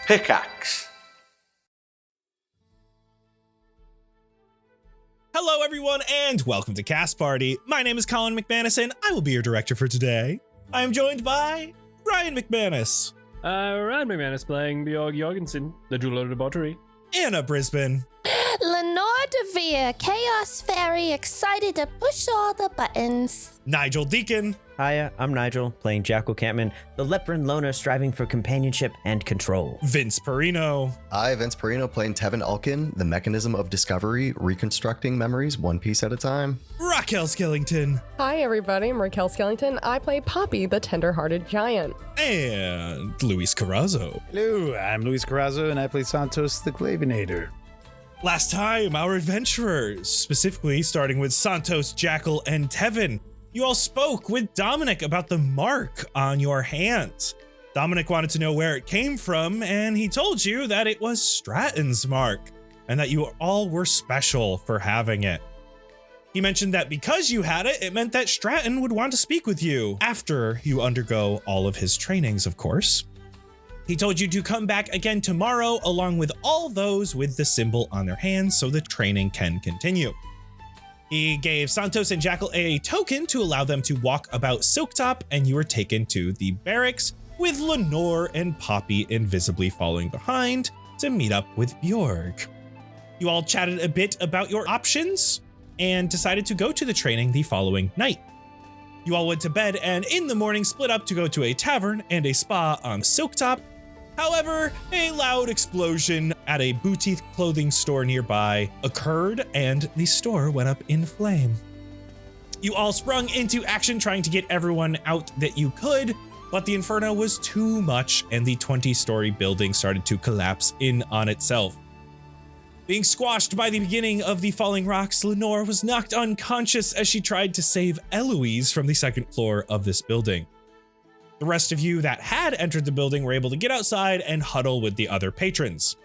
Pickaxe. Hello, everyone, and welcome to Cast Party. My name is Colin McManus, and I will be your director for today. I am joined by Ryan McManus. Ryan McManus playing Bjorg Jorgensen, the jeweler of the Bottery. Anna Brisbane. Lenore DeVere, Chaos Fairy, excited to push all the buttons. Nigel Deacon. Hiya, I'm Nigel, playing Jackal Campman, the Leprin loner striving for companionship and control. Vince Perino. Hi, Vince Perino, playing Tevin Alkin, the mechanism of discovery, reconstructing memories one piece at a time. Raquel Skellington. Hi, everybody. I'm Raquel Skellington. I play Poppy, the tender-hearted giant. And Luis Carrazzo. Hello, I'm Luis Carrazzo, and I play Santos the Clavinator. Last time, our adventurers, specifically starting with Santos, Jackal, and Tevin, you all spoke with Dominic about the mark on your hands. Dominic wanted to know where it came from, and he told you that it was Stratton's mark, and that you all were special for having it. He mentioned that because you had it, it meant that Stratton would want to speak with you after you undergo all of his trainings, of course. He told you to come back again tomorrow along with all those with the symbol on their hands so the training can continue. He gave Santos and Jackal a token to allow them to walk about Silktop, and you were taken to the barracks with Lenore and Poppy invisibly following behind to meet up with Bjorg. You all chatted a bit about your options and decided to go to the training the following night. You all went to bed and in the morning split up to go to a tavern and a spa on Silktop. However, a loud explosion at a boutique clothing store nearby occurred and the store went up in flame. You all sprung into action trying to get everyone out that you could, but the inferno was too much and the 20-story building started to collapse in on itself. Being squashed by the beginning of the falling rocks, Lenore was knocked unconscious as she tried to save Eloise from the second floor of this building. The rest of you that had entered the building were able to get outside and huddle with the other patrons.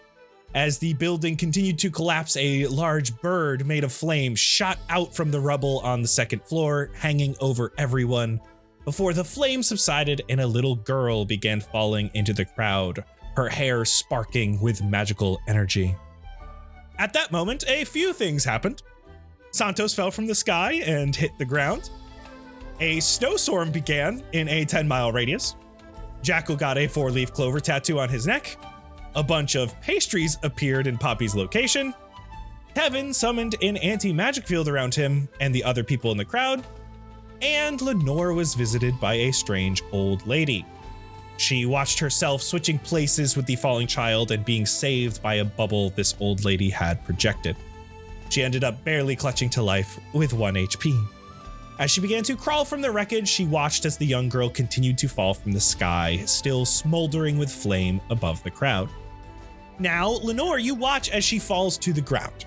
As the building continued to collapse, a large bird made of flame shot out from the rubble on the second floor, hanging over everyone, before the flame subsided and a little girl began falling into the crowd, her hair sparking with magical energy. At that moment, a few things happened. Santos fell from the sky and hit the ground. A snowstorm began in a 10-mile radius. Jackal got a 4-leaf clover tattoo on his neck. A bunch of pastries appeared in Poppy's location. Tevin summoned an anti-magic field around him and the other people in the crowd. And Lenore was visited by a strange old lady. She watched herself switching places with the falling child and being saved by a bubble this old lady had projected. She ended up barely clutching to life with 1 HP. As she began to crawl from the wreckage, she watched as the young girl continued to fall from the sky, still smoldering with flame above the crowd. Now, Lenore, you watch as she falls to the ground.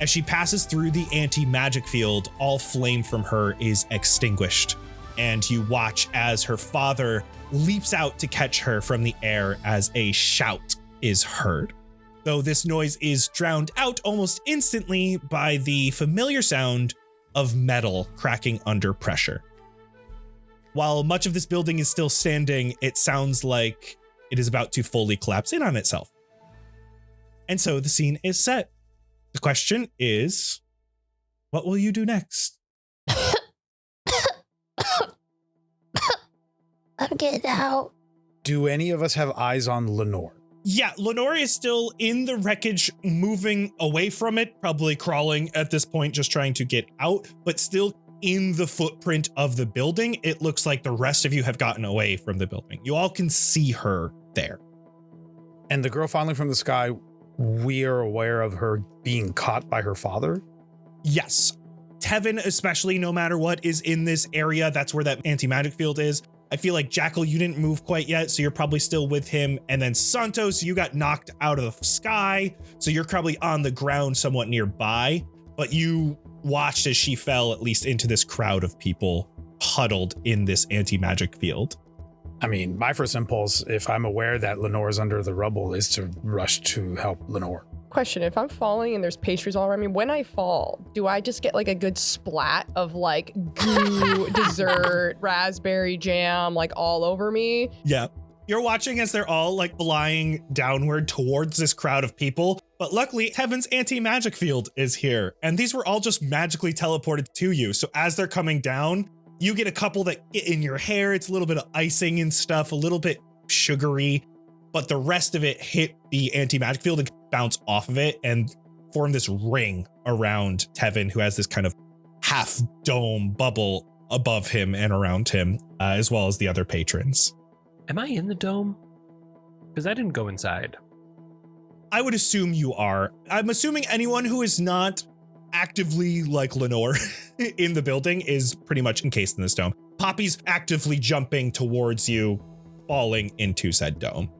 As she passes through the anti-magic field, all flame from her is extinguished. And you watch as her father leaps out to catch her from the air as a shout is heard. Though this noise is drowned out almost instantly by the familiar sound of metal cracking under pressure. While much of this building is still standing, it sounds like it is about to fully collapse in on itself. And so the scene is set. The question is, what will you do next? I'm getting out. Do any of us have eyes on Lenore? Yeah, Lenore is still in the wreckage, moving away from it, probably crawling at this point, just trying to get out, but still in the footprint of the building. It looks like the rest of you have gotten away from the building. You all can see her there. And the girl falling from the sky, we are aware of her being caught by her father? Yes. Tevin, especially, no matter what, is in this area. That's where that anti-magic field is. I feel like Jackal, you didn't move quite yet, so you're probably still with him. And then Santos, you got knocked out of the sky, so you're probably on the ground somewhat nearby. But you watched as she fell, at least into this crowd of people huddled in this anti-magic field. I mean, my first impulse, if I'm aware that Lenore is under the rubble, is to rush to help Lenore. Question, if I'm falling and there's pastries all around me, when I fall, do I just get like a good splat of like goo, dessert, raspberry jam, like all over me? Yeah. You're watching as they're all like flying downward towards this crowd of people. But luckily, Tevin's anti-magic field is here. And these were all just magically teleported to you. So as they're coming down, you get a couple that get in your hair. It's a little bit of icing and stuff, a little bit sugary. But the rest of it hit the anti-magic field and bounce off of it and form this ring around Tevin, who has this kind of half dome bubble above him and around him, as well as the other patrons. Am I in the dome? Because I didn't go inside. I would assume you are. I'm assuming anyone who is not actively like Lenore in the building is pretty much encased in this dome. Poppy's actively jumping towards you, falling into said dome.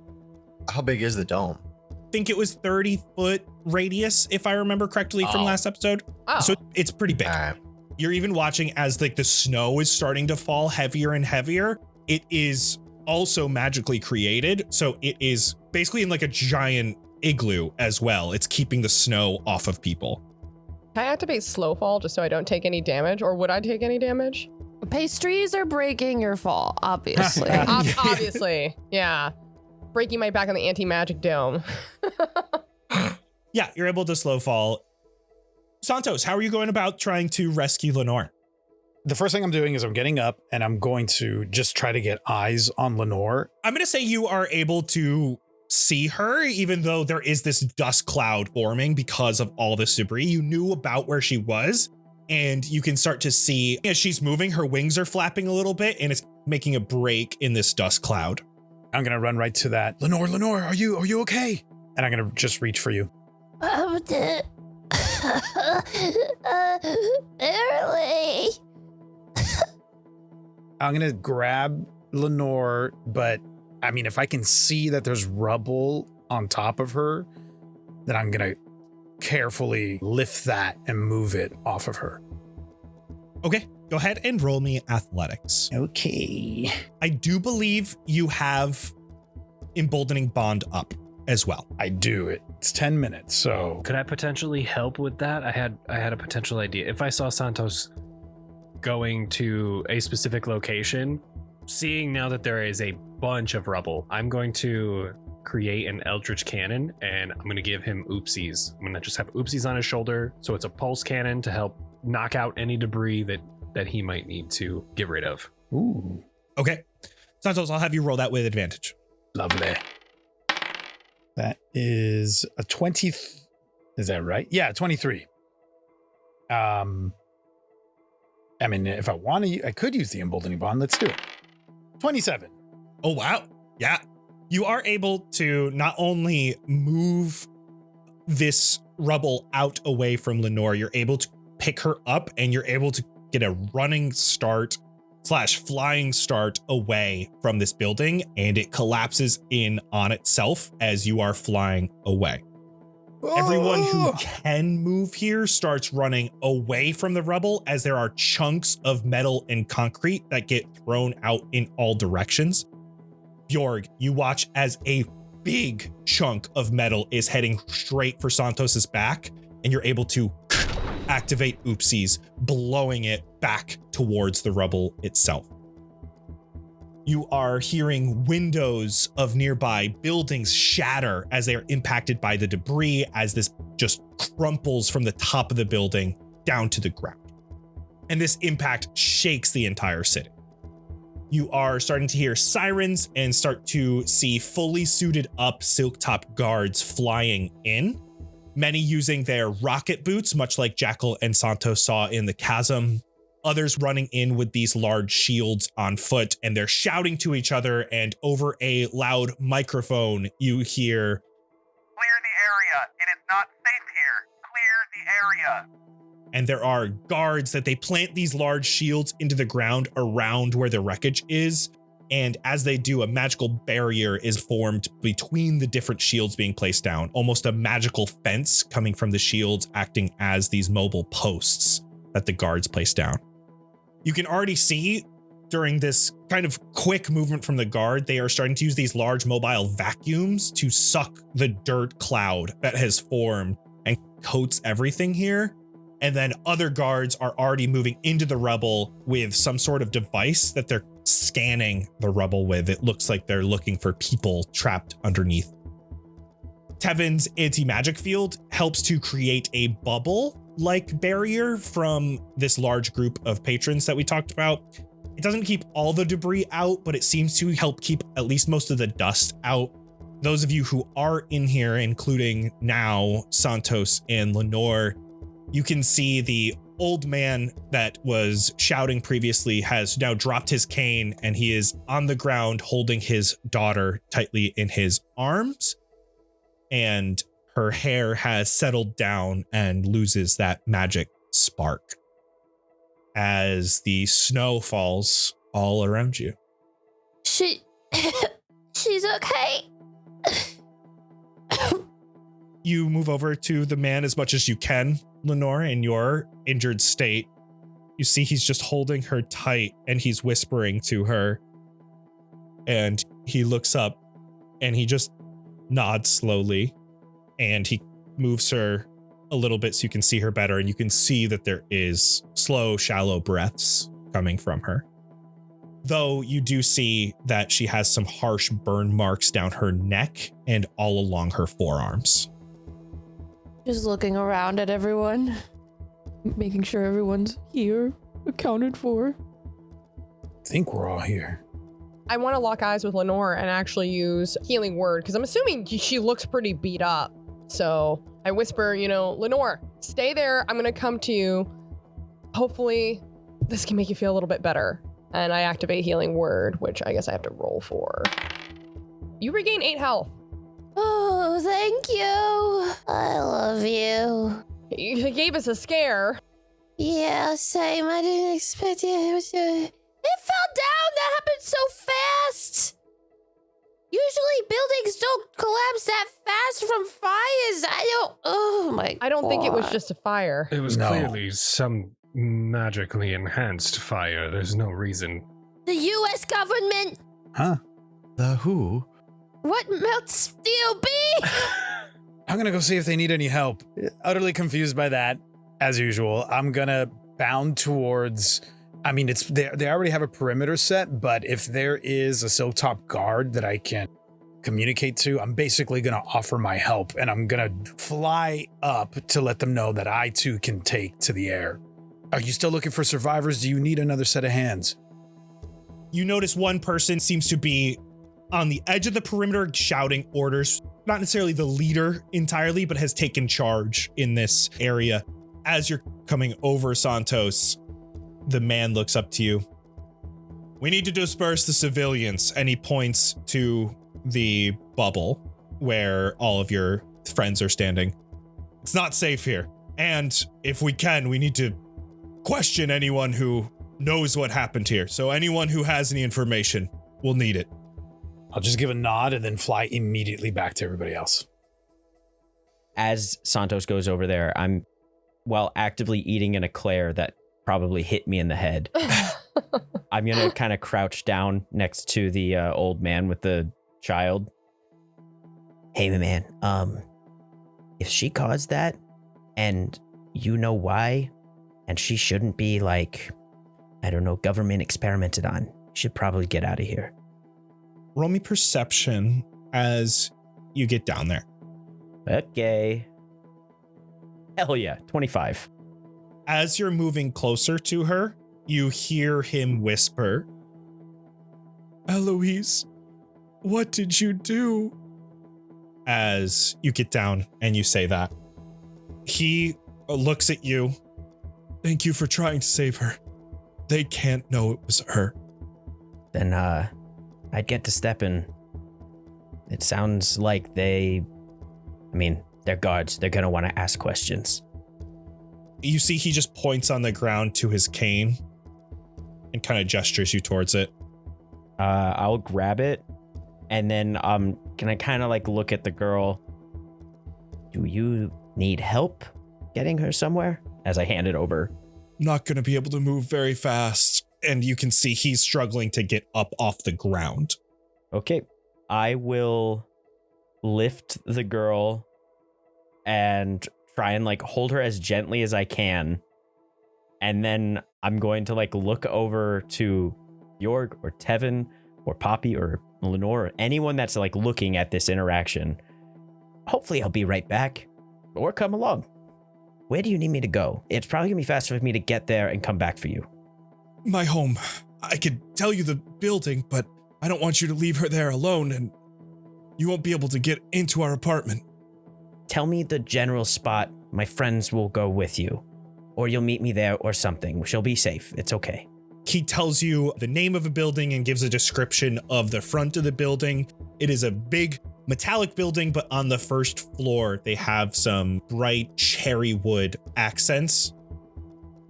How big is the dome? I think it was 30-foot radius, if I remember correctly from last episode. Oh. So it's pretty big. All right. You're even watching as like the snow is starting to fall heavier and heavier. It is also magically created. So it is basically in like a giant igloo as well. It's keeping the snow off of people. Can I activate slow fall just so I don't take any damage, or would I take any damage? Pastries are breaking your fall, obviously. Obviously, yeah. Breaking my back on the anti-magic dome. Yeah, you're able to slow fall. Santos, how are you going about trying to rescue Lenore? The first thing I'm doing is I'm getting up and I'm going to just try to get eyes on Lenore. I'm going to say you are able to see her, even though there is this dust cloud forming because of all this debris. You knew about where she was, and you can start to see as she's moving, her wings are flapping a little bit, and it's making a break in this dust cloud. I'm going to run right to that. Lenore, are you okay? And I'm going to just reach for you. Barely. I'm going to grab Lenore, but I mean, if I can see that there's rubble on top of her, then I'm going to carefully lift that and move it off of her. Okay, go ahead and roll me athletics. Okay. I do believe you have emboldening bond up as well. I do. It's 10 minutes, so Could I potentially help with that? I had a potential idea. If I saw Santos going to a specific location, seeing now that there is a bunch of rubble, I'm going to create an eldritch cannon and I'm going to give him oopsies. I'm going to just have oopsies on his shoulder. So it's a pulse cannon to help knock out any debris that he might need to get rid of. ooh, Okay, Santos, I'll have you roll that with advantage. lovely. That is a 20. Is that right? Yeah, 23. I mean, if I want to, I could use the emboldening bond. Let's do it. 27. Oh, wow. Yeah. You are able to not only move this rubble out away from Lenore, you're able to pick her up and you're able to get a running start / flying start away from this building, and it collapses in on itself as you are flying away. Everyone who can move here starts running away from the rubble as there are chunks of metal and concrete that get thrown out in all directions. Bjorg, you watch as a big chunk of metal is heading straight for Santos's back, and you're able to activate oopsies, blowing it back towards the rubble itself. You are hearing windows of nearby buildings shatter as they are impacted by the debris as this just crumples from the top of the building down to the ground. And this impact shakes the entire city. You are starting to hear sirens and start to see fully suited up silk-top guards flying in, many using their rocket boots, much like Jackal and Santos saw in the chasm. Others running in with these large shields on foot, and they're shouting to each other, and over a loud microphone, you hear, "Clear the area. It is not safe here. Clear the area." And there are guards that they plant these large shields into the ground around where the wreckage is. And as they do, a magical barrier is formed between the different shields being placed down, almost a magical fence coming from the shields acting as these mobile posts that the guards place down. You can already see during this kind of quick movement from the guard, they are starting to use these large mobile vacuums to suck the dirt cloud that has formed and coats everything here. And then other guards are already moving into the rubble with some sort of device that they're scanning the rubble with. It looks like they're looking for people trapped underneath. Tevin's anti-magic field helps to create a bubble-like barrier from this large group of patrons that we talked about. It doesn't keep all the debris out, but it seems to help keep at least most of the dust out. Those of you who are in here, including now Santos and Lenore, you can see the old man that was shouting previously has now dropped his cane, and he is on the ground holding his daughter tightly in his arms. And her hair has settled down and loses that magic spark as the snow falls all around you. She's okay. You move over to the man as much as you can, Lenore, in your injured state. You see he's just holding her tight and he's whispering to her. And he looks up and he just nods slowly and he moves her a little bit so you can see her better. And you can see that there is slow, shallow breaths coming from her. Though you do see that she has some harsh burn marks down her neck and all along her forearms. Just looking around at everyone, making sure everyone's here, accounted for. I think we're all here. I want to lock eyes with Lenore and actually use healing word because I'm assuming she looks pretty beat up. So I whisper, Lenore, stay there. I'm going to come to you. Hopefully this can make you feel a little bit better. And I activate healing word, which I guess I have to roll for. You regain 8 health. Oh, thank you. I love you. You gave us a scare. Yeah, same. I didn't expect it. It fell down. That happened so fast. Usually buildings don't collapse that fast from fires. I don't think it was just a fire. It was clearly some magically enhanced fire. There's no reason. The U.S. government. Huh? The who? What melts steel be? I'm gonna go see if they need any help. Utterly confused by that, as usual. I'm gonna bound towards. I mean, they already have a perimeter set, but if there is a silk top guard that I can communicate to, I'm basically gonna offer my help, and I'm gonna fly up to let them know that I too can take to the air. Are you still looking for survivors? Do you need another set of hands? You notice one person seems to be on the edge of the perimeter shouting orders, not necessarily the leader entirely, but has taken charge in this area. As you're coming over, Santos, the man looks up to you. We need to disperse the civilians. And he points to the bubble where all of your friends are standing. It's not safe here. And if we can, we need to question anyone who knows what happened here. So anyone who has any information will need it. I'll just give a nod and then fly immediately back to everybody else. As Santos goes over there, I'm actively eating an eclair that probably hit me in the head. I'm going to kind of crouch down next to the old man with the child. Hey, man, if she caused that and you know why, and she shouldn't be government experimented on, you should probably get out of here. Roll me perception as you get down there. Okay. Hell yeah, 25. As you're moving closer to her, you hear him whisper, Eloise, what did you do? As you get down and you say that, he looks at you. Thank you for trying to save her. They can't know it was her. Then, I'd get to stepping. It sounds like they're guards. They're gonna want to ask questions. You see he just points on the ground to his cane and kind of gestures you towards it. I'll grab it, and then can I kind of look at the girl? Do you need help getting her somewhere? As I hand it over. Not gonna be able to move very fast. And you can see he's struggling to get up off the ground. Okay. I will lift the girl and try and hold her as gently as I can. And then I'm going to look over to Jorg or Tevin or Poppy or Lenore or anyone that's like looking at this interaction, hopefully I'll be right back or come along. Where do you need me to go? It's probably gonna be faster for me to get there and come back for you. My home. I could tell you the building, but I don't want you to leave her there alone, and you won't be able to get into our apartment. Tell me the general spot. My friends will go with you. Or you'll meet me there or something. She'll be safe. It's okay. He tells you the name of a building and gives a description of the front of the building. It is a big metallic building, but on the first floor, they have some bright cherry wood accents.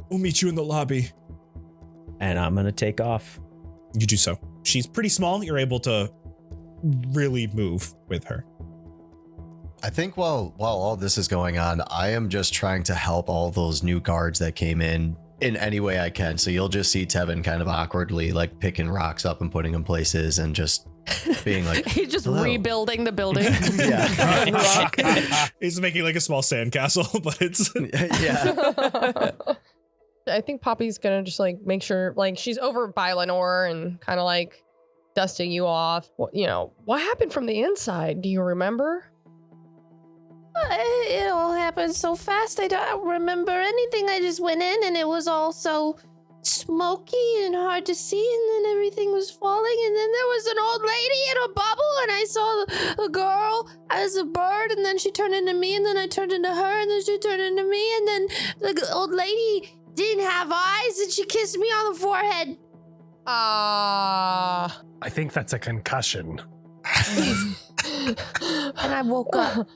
We'll meet you in the lobby. And I'm gonna take off. You do so. She's pretty small. You're able to really move with her. I think while all this is going on, I am just trying to help all those new guards that came in any way I can. So you'll just see Tevin kind of awkwardly like picking rocks up and putting them places and just being like, He's just hello. rebuilding the building. Yeah. He's making like a small sandcastle, but it's Yeah. I think Poppy's gonna just like make sure like she's over by Lenore and kind of like dusting you off. What happened from the inside? Do you remember? It all happened so fast. I don't remember anything. I just went in and it was all so smoky and hard to see, and then everything was falling, and then there was an old lady in a bubble, and I saw a girl as a bird, and then she turned into me, and then I turned into her, and then she turned into me, and then the old lady didn't have eyes, and she kissed me on the forehead. I think that's a concussion. And I woke up.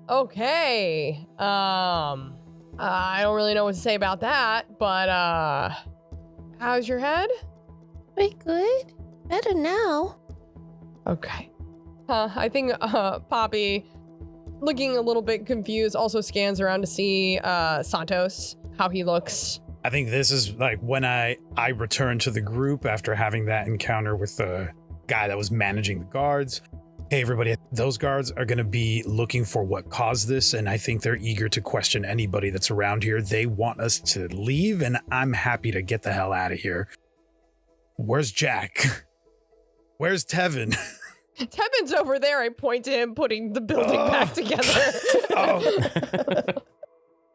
Okay. I don't really know what to say about that, but how's your head? Pretty good. Better now. Okay. I think Poppy, looking a little bit confused, also scans around to see Santos, how he looks. I think this is like when I returned to the group after having that encounter with the guy that was managing the guards. Hey, everybody, those guards are going to be looking for what caused this, and I think they're eager to question anybody that's around here. They want us to leave, and I'm happy to get the hell out of here. Where's Jack? Where's Tevin? Tevin's over there. I point to him putting the building back together.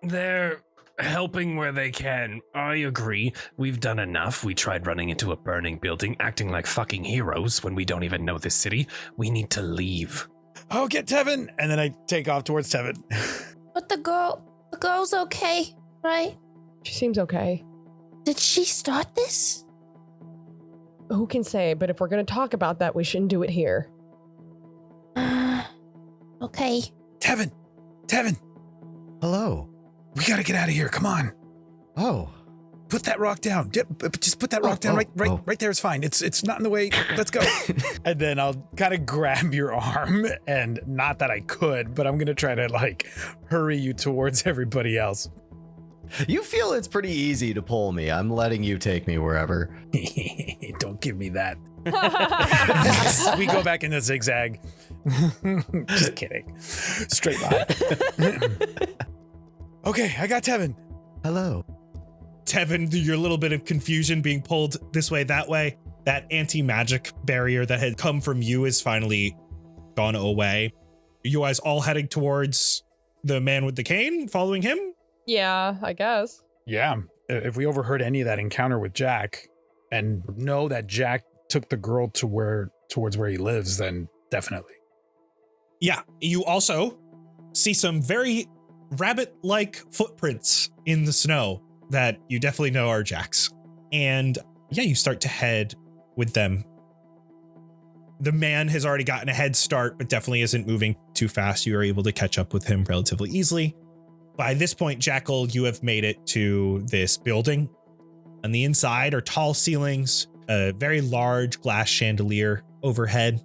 They're helping where they can. I agree. We've done enough. We tried running into a burning building, acting like fucking heroes when we don't even know this city. We need to leave. Oh, get Tevin! And then I take off towards Tevin. But the girl's okay, right? She seems okay. Did she start this? Who can say? But if we're going to talk about that, we shouldn't do it here. Okay. Tevin! Hello. We gotta get out of here. Come on. Oh. Put that rock down. Just put that rock down. Right there is fine. It's not in the way. Let's go. And then I'll kind of grab your arm, and not that I could, but I'm gonna try to like hurry you towards everybody else. You feel it's pretty easy to pull me. I'm letting you take me wherever. Don't give me that. We go back in the zigzag. Just kidding. Straight line. Okay, I got Tevin. Hello. Tevin, your little bit of confusion being pulled this way, that way, that anti-magic barrier that had come from you is finally gone away. You guys all heading towards the man with the cane, following him? Yeah, I guess. Yeah, if we overheard any of that encounter with Jack and know that Jack took the girl towards where he lives, then definitely. Yeah, you also see some very rabbit-like footprints in the snow that you definitely know are Jack's. And yeah, you start to head with them. The man has already gotten a head start, but definitely isn't moving too fast. You are able to catch up with him relatively easily. By this point, Jackal, you have made it to this building. On the inside are tall ceilings, a very large glass chandelier overhead.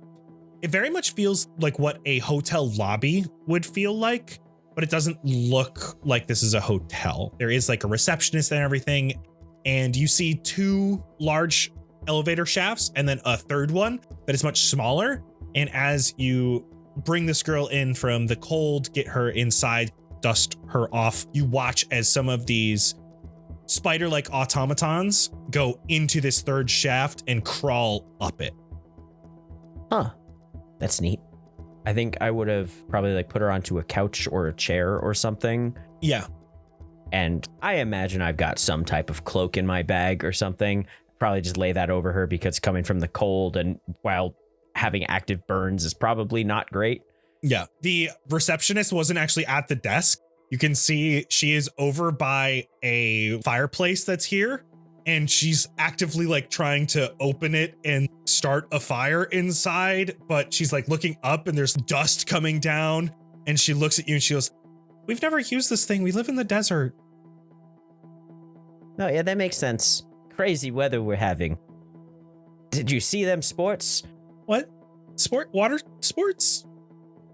It very much feels like what a hotel lobby would feel like, but it doesn't look like this is a hotel. There is like a receptionist and everything, and you see two large elevator shafts and then a third one that is much smaller. And as you bring this girl in from the cold, get her inside, dust her off, you watch as some of these spider-like automatons go into this third shaft and crawl up it. Huh. That's neat. I think I would have probably like put her onto a couch or a chair or something. Yeah. And I imagine I've got some type of cloak in my bag or something. Probably just lay that over her because coming from the cold and while having active burns is probably not great. Yeah. The receptionist wasn't actually at the desk. You can see she is over by a fireplace that's here, and she's actively like trying to open it and start a fire inside, but she's like looking up and there's dust coming down, and she looks at you and she goes, "We've never used this thing. We live in the desert." Oh, yeah, that makes sense. Crazy weather we're having. Did you see them sports? What? Water sports?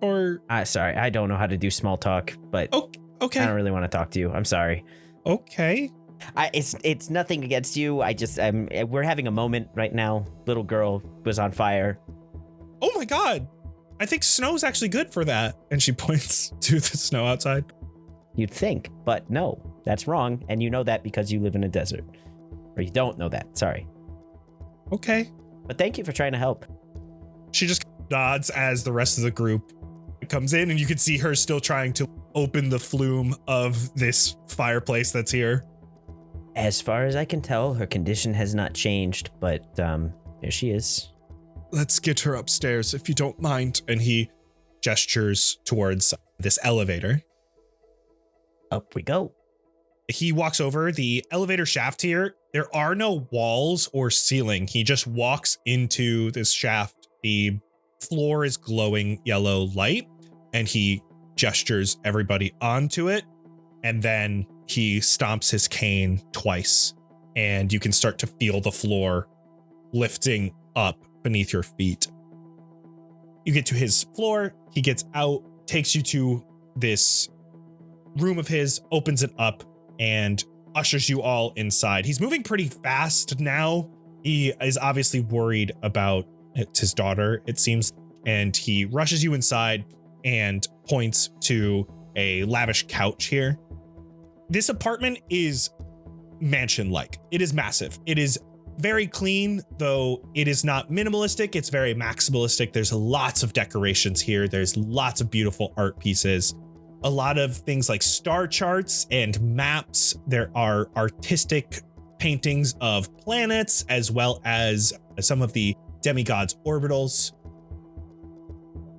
Or Sorry, I don't know how to do small talk, but okay. I don't really want to talk to you. I'm sorry. Okay. It's nothing against you. I just we're having a moment right now. Little girl was on fire. Oh my God. I think snow's actually good for that. And she points to the snow outside. You'd think, but no, that's wrong. And you know that because you live in a desert. Or you don't know that. Sorry. Okay. But thank you for trying to help. She just nods as the rest of the group comes in, and you can see her still trying to open the flume of this fireplace that's here. As far as I can tell, her condition has not changed, but here she is. Let's get her upstairs if you don't mind. And he gestures towards this elevator. Up we go. He walks over the elevator shaft here. There are no walls or ceiling. He just walks into this shaft. The floor is glowing yellow light, and he gestures everybody onto it. And then he stomps his cane twice, and you can start to feel the floor lifting up beneath your feet. You get to his floor. He gets out, takes you to this room of his, opens it up, and ushers you all inside. He's moving pretty fast now. He is obviously worried about his daughter, it seems, and he rushes you inside and points to a lavish couch here. This apartment is mansion-like. It is massive. It is very clean, though it is not minimalistic. It's very maximalistic. There's lots of decorations here. There's lots of beautiful art pieces. A lot of things like star charts and maps. There are artistic paintings of planets, as well as some of the demigods' orbitals.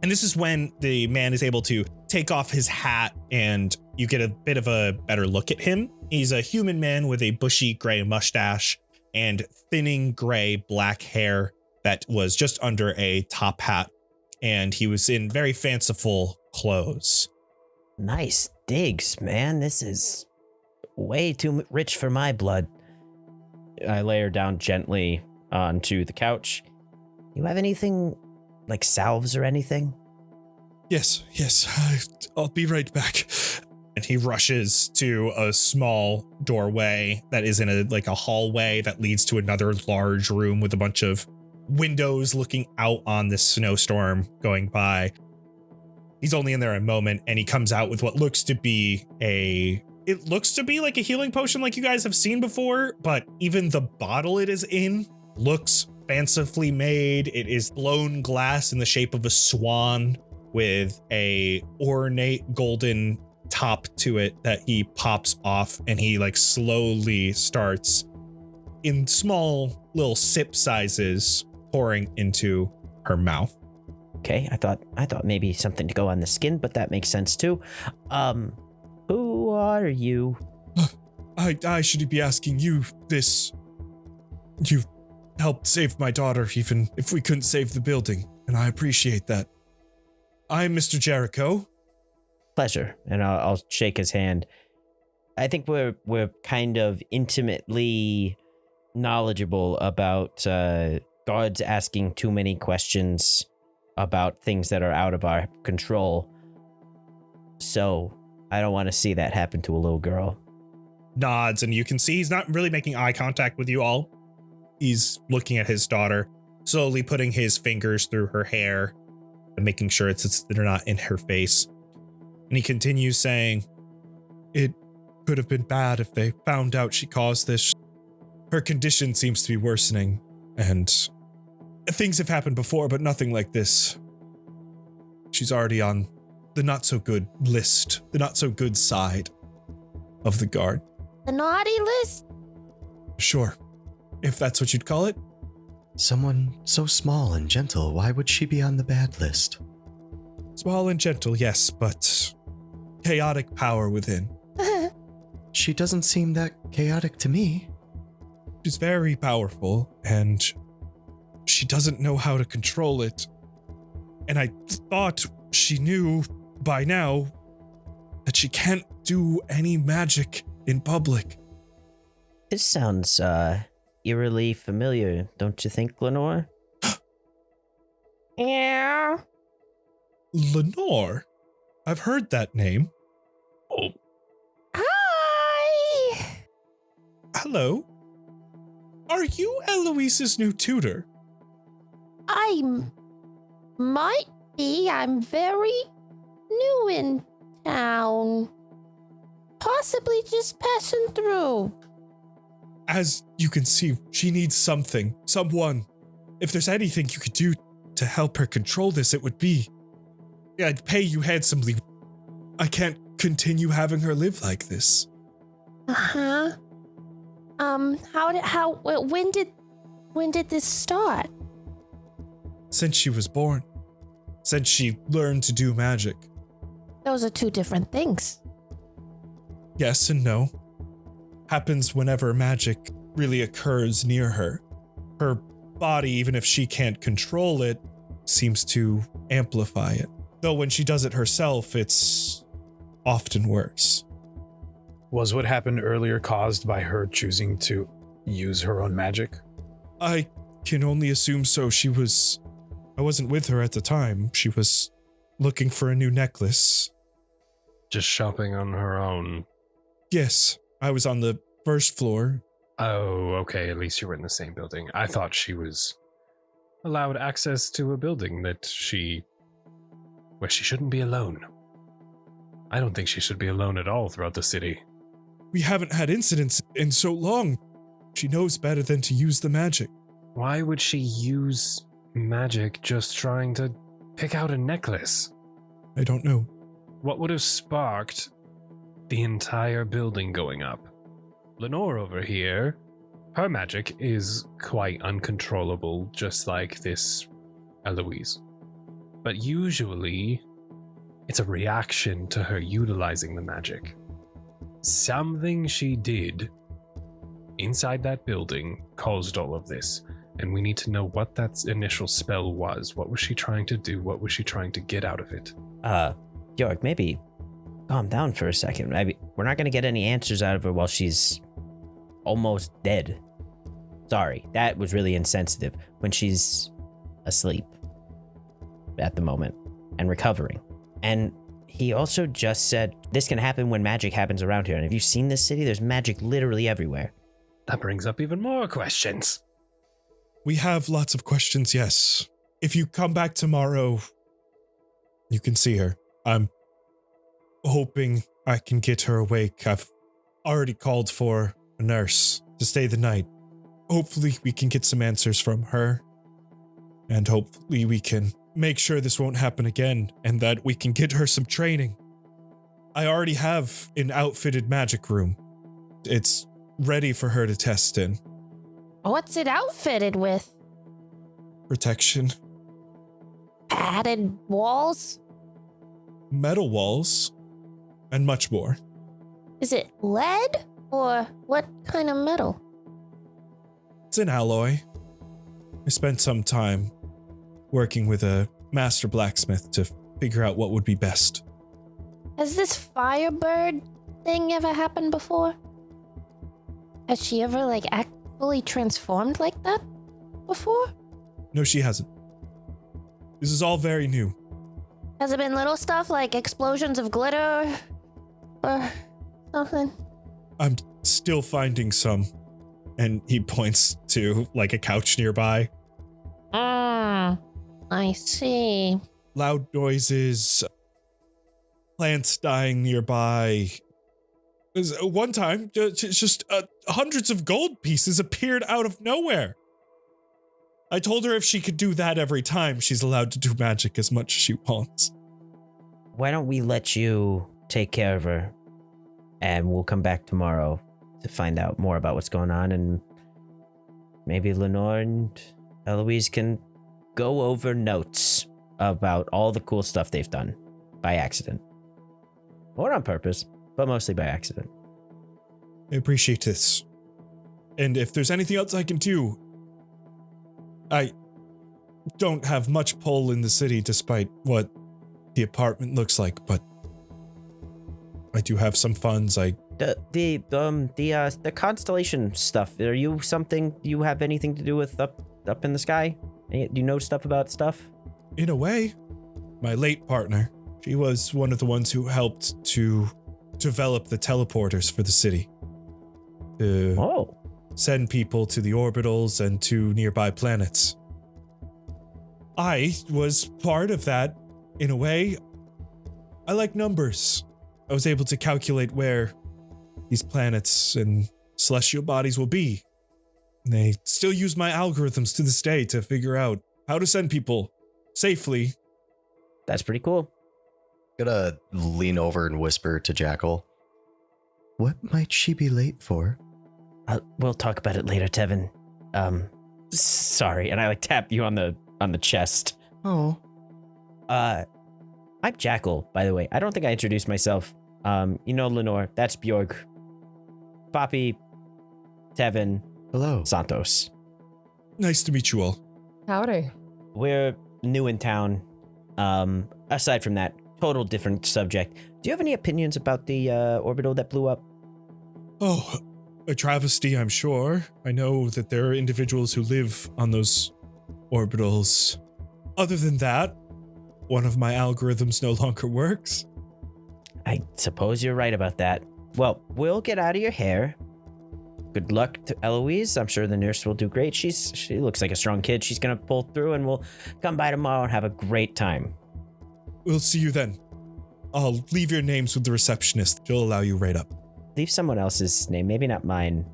And this is when the man is able to take off his hat and you get a bit of a better look at him. He's a human man with a bushy gray mustache and thinning gray black hair that was just under a top hat. And he was in very fanciful clothes. Nice digs, man. This is way too rich for my blood. I lay her down gently onto the couch. You have anything like salves or anything? Yes, I'll be right back. And he rushes to a small doorway that is in a hallway that leads to another large room with a bunch of windows looking out on this snowstorm going by. He's only in there a moment, and he comes out with what looks to be like a healing potion like you guys have seen before, but even the bottle it is in looks fancifully made. It is blown glass in the shape of a swan with a ornate golden top to it that he pops off, and he slowly starts in small little sip sizes pouring into her mouth. Okay, I thought maybe something to go on the skin, but that makes sense too. Who are you? I should be asking you this. You helped save my daughter, even if we couldn't save the building, and I appreciate that. I'm Mr. Jericho. Pleasure, and I'll shake his hand. I think we're kind of intimately knowledgeable about guards asking too many questions about things that are out of our control. So I don't want to see that happen to a little girl. Nods, and you can see he's not really making eye contact with you all. He's looking at his daughter, slowly putting his fingers through her hair and making sure they're not in her face. And he continues saying, It could have been bad if they found out she caused this. Her condition seems to be worsening, and things have happened before, but nothing like this. She's already on the not-so-good list, the not-so-good side of the guard. The naughty list? Sure, if that's what you'd call it. Someone so small and gentle, why would she be on the bad list? Small and gentle, yes, but chaotic power within. She doesn't seem that chaotic to me. She's very powerful, and she doesn't know how to control it. And I thought she knew by now that she can't do any magic in public. This sounds, eerily familiar, don't you think, Lenore? Yeah. Lenore? I've heard that name. Oh, Hi. Hello? Are you Eloise's new tutor? Might be. I'm very new in town. Possibly just passing through. As you can see, she needs something, someone. If there's anything you could do to help her control this, it would be. I'd pay you handsomely. I can't continue having her live like this. Uh-huh. When did this start? Since she was born. Since she learned to do magic. Those are two different things. Yes and no. Happens whenever magic really occurs near her. Her body, even if she can't control it, seems to amplify it. Though when she does it herself, it's often worse. Was what happened earlier caused by her choosing to use her own magic? I can only assume so. I wasn't with her at the time. She was looking for a new necklace. just shopping on her own. Yes, I was on the first floor. Oh, okay. At least you were in the same building. I thought she was allowed access to a building where she shouldn't be alone. I don't think she should be alone at all throughout the city. We haven't had incidents in so long. She knows better than to use the magic. Why would she use magic just trying to pick out a necklace? I don't know. What would have sparked the entire building going up? Lenore over here, her magic is quite uncontrollable, just like this Eloise. But usually, it's a reaction to her utilizing the magic. Something she did inside that building caused all of this, and we need to know what that initial spell was. What was she trying to do? What was she trying to get out of it? York, maybe calm down for a second. Maybe we're not going to get any answers out of her while she's almost dead. Sorry, that was really insensitive. When she's asleep at the moment and recovering. And he also just said this can happen when magic happens around here. And have you seen this city? There's magic literally everywhere. That brings up even more questions. We have lots of questions, yes. If you come back tomorrow, you can see her. I'm hoping I can get her awake. I've already called for a nurse to stay the night. Hopefully we can get some answers from her. And hopefully we can make sure this won't happen again and that we can get her some training. I already have an outfitted magic room. It's ready for her to test in. What's it outfitted with? Protection. Padded walls? Metal walls. And much more. Is it lead? Or what kind of metal? It's an alloy. I spent some time working with a master blacksmith to figure out what would be best. Has this Firebird thing ever happened before? Has she ever, fully transformed like that before? No, she hasn't. This is all very new. Has it been little stuff like explosions of glitter? Or something? I'm still finding some. And he points to, a couch nearby. I see. Loud noises, plants dying nearby, One time, just hundreds of gold pieces appeared out of nowhere. I told her if she could do that every time, she's allowed to do magic as much as she wants. Why don't we let you take care of her, and we'll come back tomorrow to find out more about what's going on, and maybe Lenore and Eloise can go over notes about all the cool stuff they've done by accident. Or on purpose, but mostly by accident. I appreciate this. And if there's anything else I can do, I don't have much pull in the city despite what the apartment looks like, but I do have some funds. The constellation stuff. Are you something you have anything to do with up in the sky? Do you know stuff about stuff? In a way, my late partner, she was one of the ones who helped to develop the teleporters for the city. To send people to the orbitals and to nearby planets. I was part of that, in a way. I like numbers. I was able to calculate where these planets and celestial bodies will be. They still use my algorithms to this day to figure out how to send people safely. That's pretty cool. Gonna lean over and whisper to Jackal. What might she be late for? We'll talk about it later, Tevin. Sorry, and I tap you on the chest. Oh. I'm Jackal, by the way. I don't think I introduced myself. Lenore, that's Bjorg. Poppy, Tevin. Hello. Santos. Nice to meet you all. Howdy. We're new in town. Aside from that, total different subject. Do you have any opinions about the orbital that blew up? Oh, a travesty, I'm sure. I know that there are individuals who live on those orbitals. Other than that, one of my algorithms no longer works. I suppose you're right about that. Well, we'll get out of your hair. Good luck to Eloise. I'm sure the nurse will do great. She looks like a strong kid. She's gonna pull through, and we'll come by tomorrow and have a great time. We'll see you then. I'll leave your names with the receptionist. She'll allow you right up. Leave someone else's name, maybe not mine.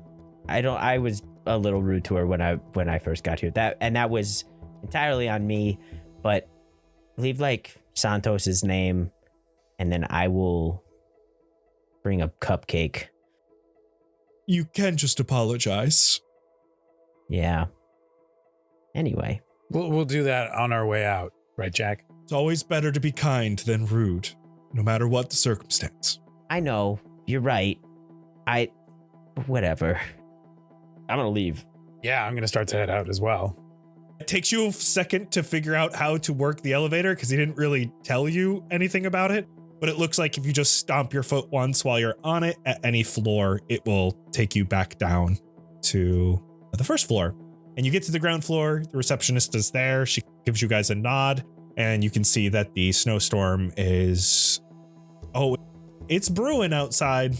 I was a little rude to her when I first got here. That was entirely on me, but leave Santos's name, and then I will bring a cupcake. You can just apologize. Yeah. Anyway. We'll do that on our way out, right, Jack? It's always better to be kind than rude, no matter what the circumstance. I know, you're right. Whatever. I'm gonna leave. Yeah, I'm gonna start to head out as well. It takes you a second to figure out how to work the elevator because he didn't really tell you anything about it. But it looks like if you just stomp your foot once while you're on it at any floor, it will take you back down to the first floor. And you get to the ground floor. The receptionist is there. She gives you guys a nod. And you can see that the snowstorm is... Oh, it's brewing outside.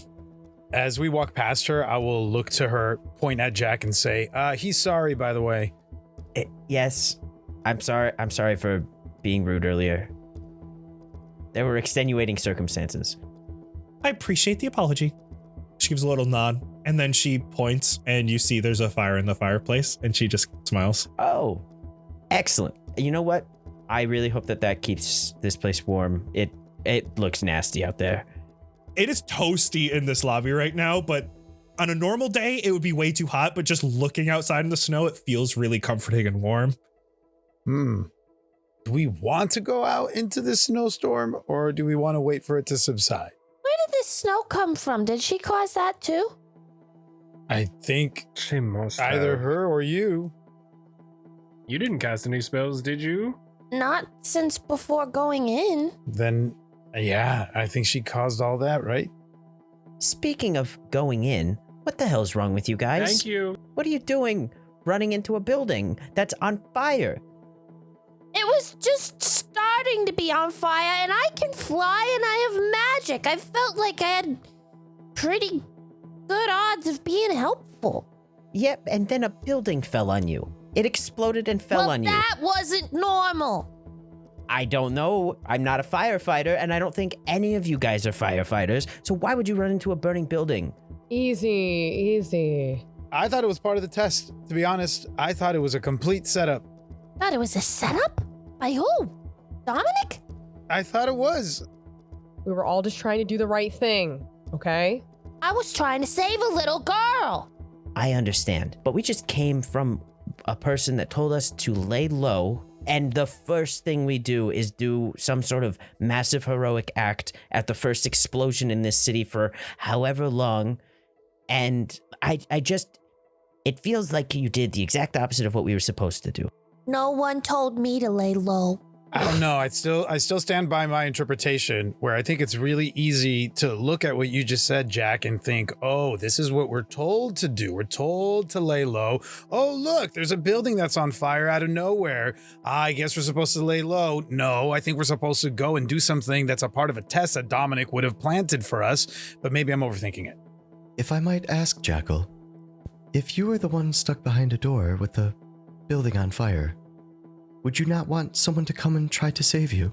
As we walk past her, I will look to her, point at Jack, and say, he's sorry, by the way. Yes. I'm sorry for being rude earlier. There were extenuating circumstances. I appreciate the apology. She gives a little nod, and then she points, and you see there's a fire in the fireplace, and she just smiles. Oh, excellent. You know what? I really hope that keeps this place warm. It looks nasty out there. It is toasty in this lobby right now, but on a normal day, it would be way too hot, but just looking outside in the snow, it feels really comforting and warm. Do we want to go out into the snowstorm, or do we want to wait for it to subside? Where did this snow come from? Did she cause that too? I think She must either have. her or you. You didn't cast any spells, did you? Not since before going in. Then, yeah, I think she caused all that, right? Speaking of going in, what the hell's wrong with you guys? Thank you. What are you doing running into a building that's on fire? It was just starting to be on fire, and I can fly and I have magic. I felt like I had pretty good odds of being helpful. Yep, and then a building fell on you. It exploded and fell on you. That wasn't normal. I don't know. I'm not a firefighter, and I don't think any of you guys are firefighters. So why would you run into a burning building? Easy. I thought it was part of the test. To be honest, I thought it was a complete setup. Thought it was a setup? By who? Dominic? I thought it was. We were all just trying to do the right thing, okay? I was trying to save a little girl. I understand, but we just came from a person that told us to lay low, and the first thing we do is do some sort of massive heroic act at the first explosion in this city for however long, and I just, it feels like you did the exact opposite of what we were supposed to do. No one told me to lay low. I don't know. I still stand by my interpretation, where I think it's really easy to look at what you just said, Jack, and think, oh, this is what we're told to do. We're told to lay low. Oh, look, there's a building that's on fire out of nowhere. I guess we're supposed to lay low. No, I think we're supposed to go and do something that's a part of a test that Dominic would have planted for us, but maybe I'm overthinking it. If I might ask, Jackal, if you were the one stuck behind a door with the building on fire, would you not want someone to come and try to save you?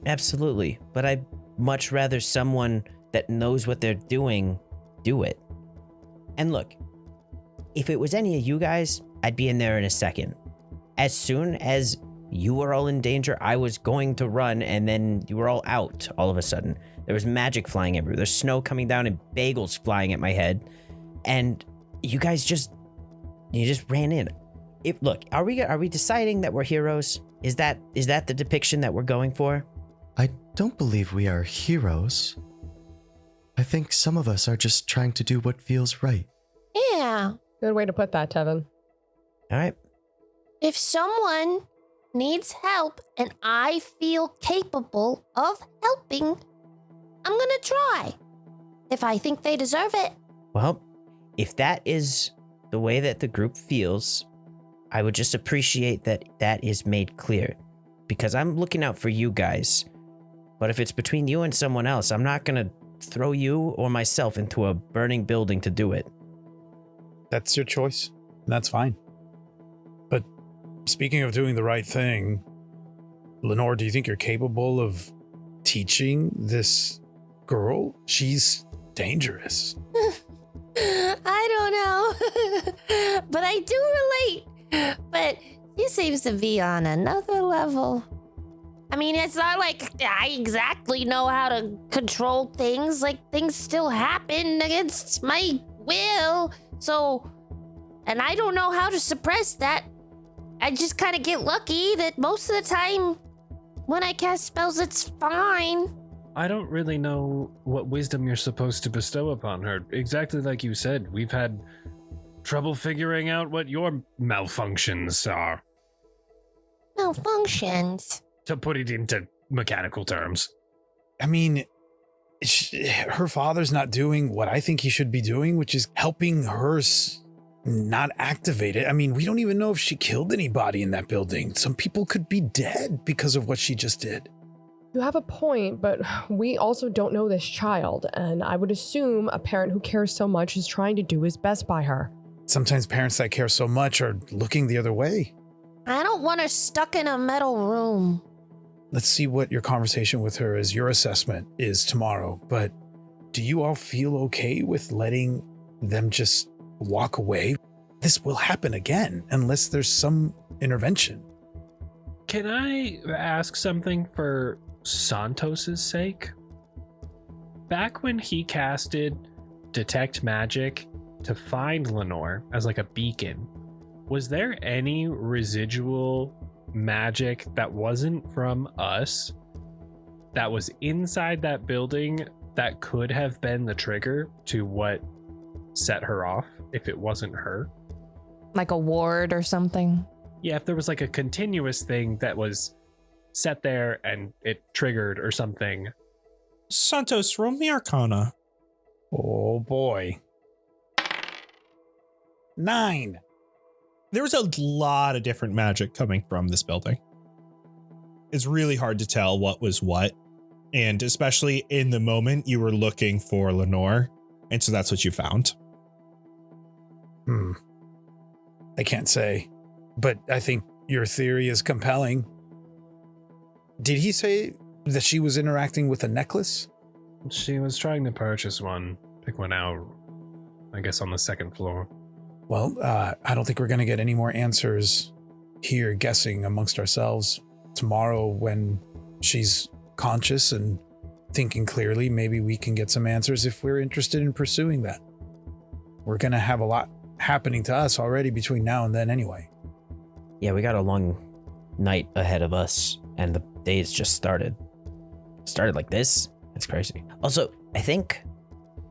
Absolutely, but I'd much rather someone that knows what they're doing do it. And look, if it was any of you guys, I'd be in there in a second. As soon as you were all in danger, I was going to run, and then you were all out all of a sudden. There was magic flying everywhere. There's snow coming down and bagels flying at my head. And you guys just ran in. Look, are we deciding that we're heroes? Is that the depiction that we're going for? I don't believe we are heroes. I think some of us are just trying to do what feels right. Yeah. Good way to put that, Tevin. All right. If someone needs help and I feel capable of helping, I'm gonna try. If I think they deserve it. Well, if that is the way that the group feels, I would just appreciate that is made clear, because I'm looking out for you guys. But if it's between you and someone else, I'm not going to throw you or myself into a burning building to do it. That's your choice, and that's fine. But speaking of doing the right thing, Lenore, do you think you're capable of teaching this girl? She's dangerous. I don't know, but I do relate. But he seems to be on another level. I mean, it's not like I exactly know how to control things. Like, things still happen against my will. So, and I don't know how to suppress that. I just kind of get lucky that most of the time when I cast spells, it's fine. I don't really know what wisdom you're supposed to bestow upon her. Exactly like you said, we've had trouble figuring out what your malfunctions are. Malfunctions? To put it into mechanical terms. I mean, her father's not doing what I think he should be doing, which is helping her not activate it. I mean, we don't even know if she killed anybody in that building. Some people could be dead because of what she just did. You have a point, but we also don't know this child, and I would assume a parent who cares so much is trying to do his best by her. Sometimes parents that care so much are looking the other way. I don't want her stuck in a metal room. Let's see what your conversation with her is, your assessment is tomorrow, but do you all feel okay with letting them just walk away? This will happen again unless there's some intervention. Can I ask something for Santos's sake? Back when he casted Detect Magic to find Lenore as like a beacon, was there any residual magic that wasn't from us that was inside that building that could have been the trigger to what set her off if it wasn't her? Like a ward or something? Yeah, if there was like a continuous thing that was set there and it triggered or something. Santos, roll me Arcana. Oh boy. 9. There was a lot of different magic coming from this building. It's really hard to tell what was what. And especially in the moment, you were looking for Lenore. And so that's what you found. I can't say, but I think your theory is compelling. Did he say that she was interacting with a necklace? She was trying to purchase one, pick one out, I guess on the second floor. Well, I don't think we're going to get any more answers here guessing amongst ourselves. Tomorrow, when she's conscious and thinking clearly, maybe we can get some answers if we're interested in pursuing that. We're going to have a lot happening to us already between now and then anyway. Yeah, we got a long night ahead of us, and the day's just started. Started like this? That's crazy. Also, I think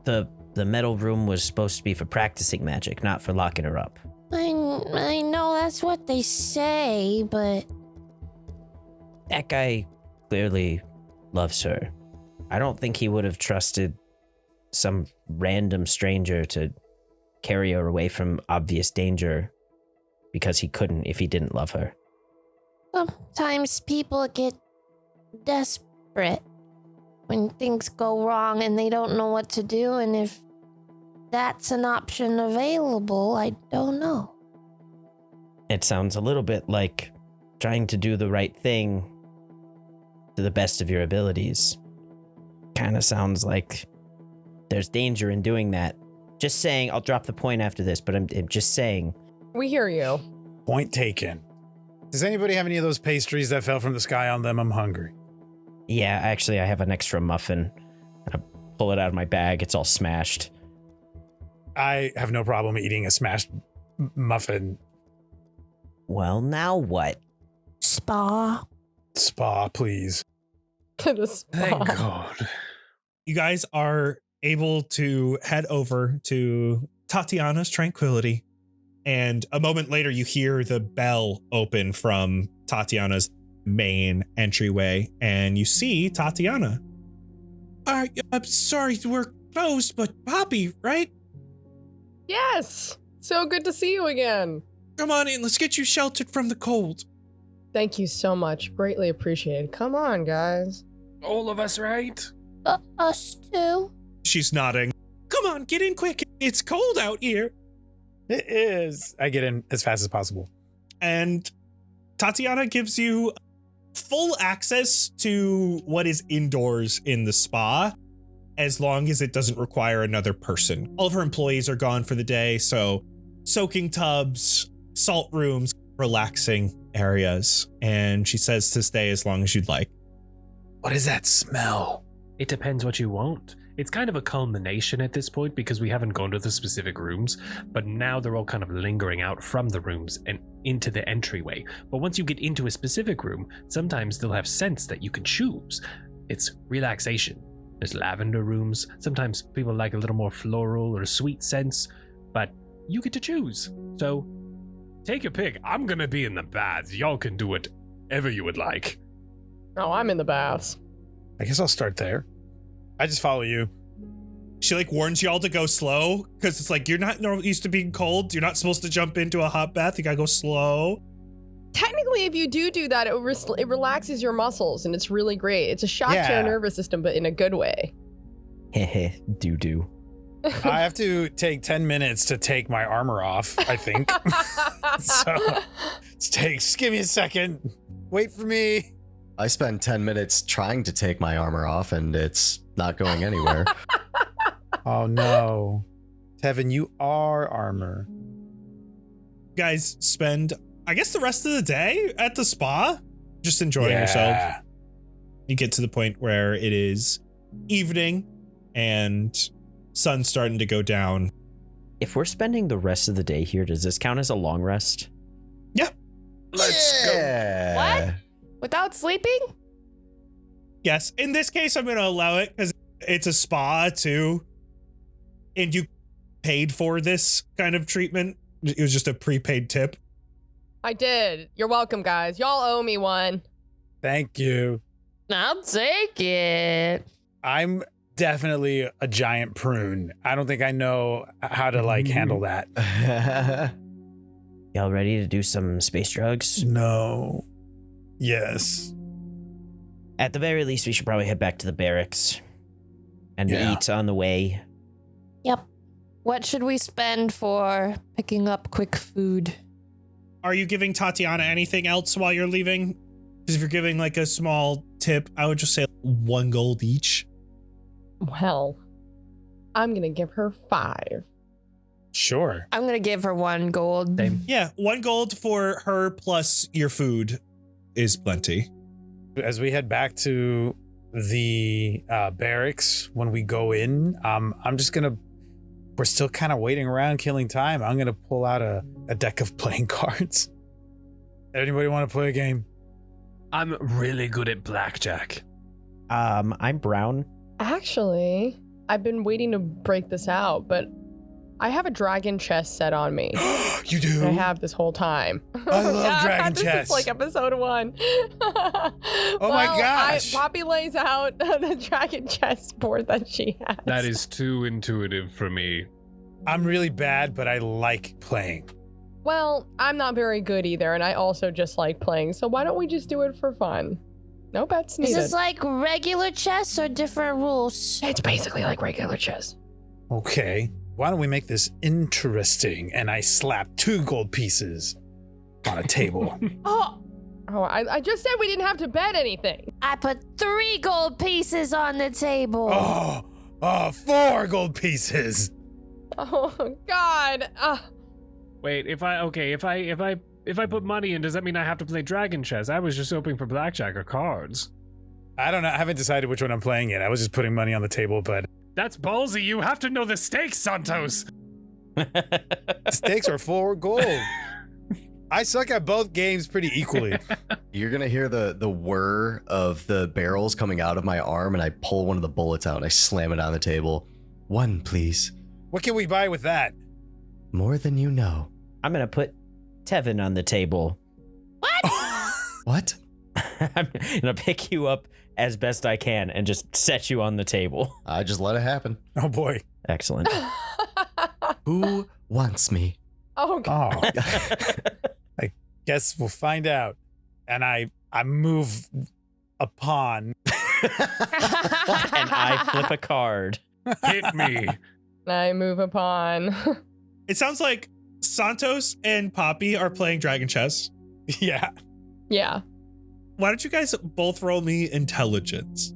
the metal room was supposed to be for practicing magic, not for locking her up. I know that's what they say, but That guy clearly loves her. I don't think he would have trusted some random stranger to carry her away from obvious danger because he couldn't if he didn't love her. sometimes people get desperate when things go wrong and they don't know what to do, and if that's an option available, I don't know. It sounds a little bit like trying to do the right thing to the best of your abilities. Kind of sounds like there's danger in doing that. Just saying, I'll drop the point after this, but I'm just saying. We hear you. Point taken. Does anybody have any of those pastries that fell from the sky on them? I'm hungry. Yeah, actually, I have an extra muffin. I pull it out of my bag. It's all smashed. I have no problem eating a smashed muffin. Well, now what? Spa. Spa, please. The spa. Thank God. You guys are able to head over to Tatiana's Tranquility. And a moment later, you hear the bell open from Tatiana's main entryway, and you see Tatiana. I'm sorry, we're closed, but Poppy, right? Yes. So good to see you again. Come on in, let's get you sheltered from the cold. Thank you so much. Greatly appreciated. Come on, guys. All of us, right? Us too. She's nodding. Come on, get in quick. It's cold out here. It is. I get in as fast as possible. And Tatiana gives you full access to what is indoors in the spa, as long as it doesn't require another person. All of her employees are gone for the day, so soaking tubs, salt rooms, relaxing areas. And she says to stay as long as you'd like. What is that smell? It depends what you want. It's kind of a culmination at this point because we haven't gone to the specific rooms, but now they're all kind of lingering out from the rooms and into the entryway. But once you get into a specific room, sometimes they'll have scents that you can choose. It's relaxation. There's lavender rooms. Sometimes people like a little more floral or sweet scents, but you get to choose. So take your pick. I'm gonna be in the baths. Y'all can do whatever you would like. Oh, I'm in the baths. I guess I'll start there. I just follow you. She warns y'all to go slow because it's you're not used to being cold. You're not supposed to jump into a hot bath. You gotta go slow. Technically, if you do that, it relaxes your muscles, and it's really great. It's a shock to your nervous system, but in a good way. Heh doo-doo. I have to take 10 minutes to take my armor off, I think. So, just give me a second. Wait for me. I spent 10 minutes trying to take my armor off, and it's not going anywhere. Oh, no. Tevin, you are armor. You guys spend, I guess, the rest of the day at the spa, just enjoying yourselves. You get to the point where it is evening and sun's starting to go down. If we're spending the rest of the day here, does this count as a long rest? Yeah. Let's go. What? Without sleeping? Yes. In this case, I'm going to allow it because it's a spa too. And you paid for this kind of treatment. It was just a prepaid tip. I did. You're welcome, guys. Y'all owe me one. Thank you. I'll take it. I'm definitely a giant prune. I don't think I know how to handle that. Y'all ready to do some space drugs? No. Yes. At the very least, we should probably head back to the barracks and eat on the way. Yep. What should we spend for picking up quick food? Are you giving Tatiana anything else while you're leaving? Because if you're giving like a small tip, I would just say 1 gold each. Well, I'm gonna give her 5. Sure. I'm gonna give her 1 gold. Same. Yeah, 1 gold for her plus your food is plenty. As we head back to the barracks, when we go in, I'm just gonna. We're still kind of waiting around, killing time. I'm gonna pull out a deck of playing cards. Anybody want to play a game? I'm really good at blackjack. I'm brown. Actually, I've been waiting to break this out, but I have a dragon chess set on me. You do? I have this whole time. I love I've dragon had this chess. since like episode 1. Oh my gosh. Poppy lays out the dragon chess board that she has. That is too intuitive for me. I'm really bad, but I like playing. Well, I'm not very good either, and I also just like playing, so why don't we just do it for fun? No bets Is needed. this like regular chess or different rules? It's basically like regular chess. Okay. Why don't we make this interesting? And I slap 2 gold pieces on a table. Oh, I just said we didn't have to bet anything. I put 3 gold pieces on the table. Oh, 4 gold pieces. Oh God. Wait, if I put money in, does that mean I have to play dragon chess? I was just hoping for blackjack or cards. I don't know. I haven't decided which one I'm playing yet. I was just putting money on the table, but That's ballsy. You have to know the stakes, Santos. the stakes are 4 gold. I suck at both games pretty equally. You're gonna hear the whir of the barrels coming out of my arm, and I pull one of the bullets out and I slam it on the table. 1, please. What can we buy with that? More than you know. I'm gonna put Tevin on the table. What? I'm gonna pick you up as best I can and just set you on the table. I just let it happen. Oh boy. Excellent. Who wants me? Oh God. Oh. Guess we'll find out. And I move a pawn. And I flip a card. Hit me. I move a pawn. It sounds like Santos and Poppy are playing Dragon Chess. Yeah. Yeah. Why don't you guys both roll me intelligence?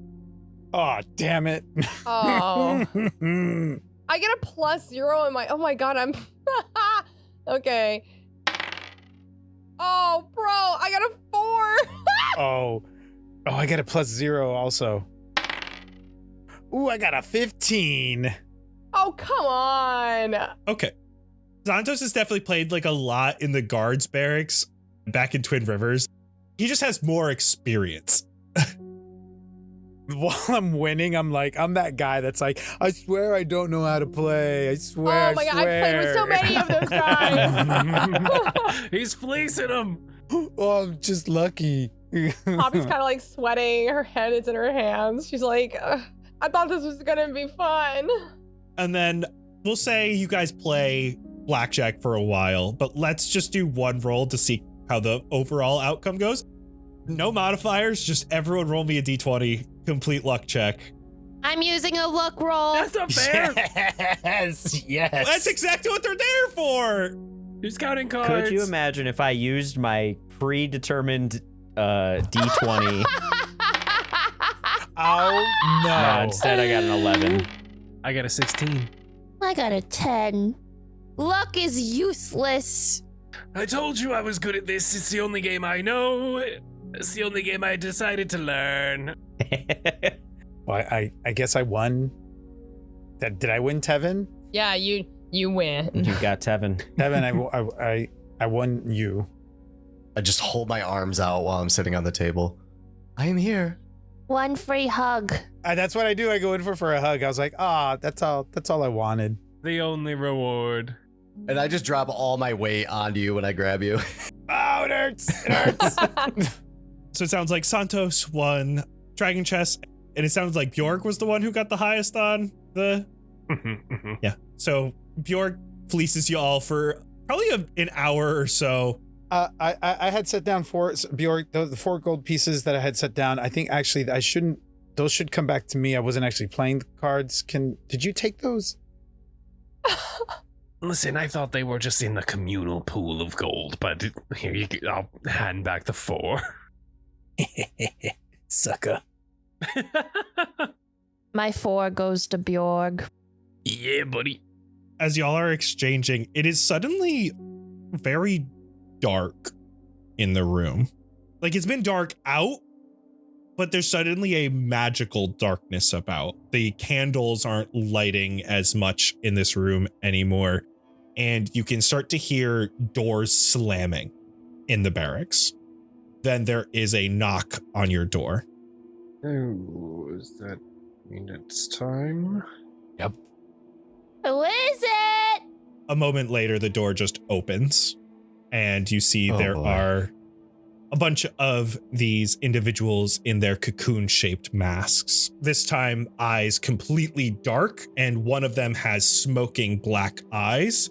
Oh, damn it. Oh. I get a +0 in my. Oh my God. I'm. Okay. Oh, bro. I got a 4. Oh, I got a +0 also. Ooh, I got a 15. Oh, come on. Okay. Santos has definitely played like a lot in the guards barracks back in Twin Rivers. He just has more experience. While I'm winning, I'm that guy that's like, I swear I don't know how to play. I swear. Oh my God. I've played with so many of those guys. He's fleecing him. Oh, I'm just lucky. Poppy's kind of like sweating. Her head is in her hands. She's like, I thought this was going to be fun. And then we'll say you guys play blackjack for a while, but let's just do 1 roll to see how the overall outcome goes. No modifiers, just everyone roll me a d20, complete luck check. I'm using a luck roll. That's not fair. Yes. That's exactly what they're there for. Who's counting cards? Could you imagine if I used my predetermined D20? Oh, no. Instead I got an 11. I got a 16. I got a 10. Luck is useless. I told you I was good at this. It's the only game I know. It's the only game I decided to learn. Well, I guess I won. Did I win, Tevin? Yeah, you win. You got Tevin. Tevin, I won you. I just hold my arms out while I'm sitting on the table. I am here. 1 free hug. That's what I do. I go in for a hug. I was like, that's all I wanted. The only reward. And I just drop all my weight onto you when I grab you. Oh, it hurts. It hurts. So it sounds like Santos won Dragon Chess, and it sounds like Bjork was the one who got the highest on the... Yeah. So Bjork fleeces you all for probably an hour or so. I had set down 4, Bjork, the 4 gold pieces that I had set down. I think actually those should come back to me. I wasn't actually playing the cards. Did you take those? Listen, I thought they were just in the communal pool of gold, but here you go. I'll hand back the 4. Sucker. My 4 goes to Bjorg. Yeah, buddy. As y'all are exchanging, it is suddenly very dark in the room. Like it's been dark out, but there's suddenly a magical darkness about. The candles aren't lighting as much in this room anymore, and you can start to hear doors slamming in the barracks. Then there is a knock on your door. Oh, does that mean it's time? Who is it? A moment later, the door just opens, and you see Oh, there boy. are a bunch of these individuals in their cocoon-shaped masks. This time, eyes completely dark, and one of them has smoking black eyes.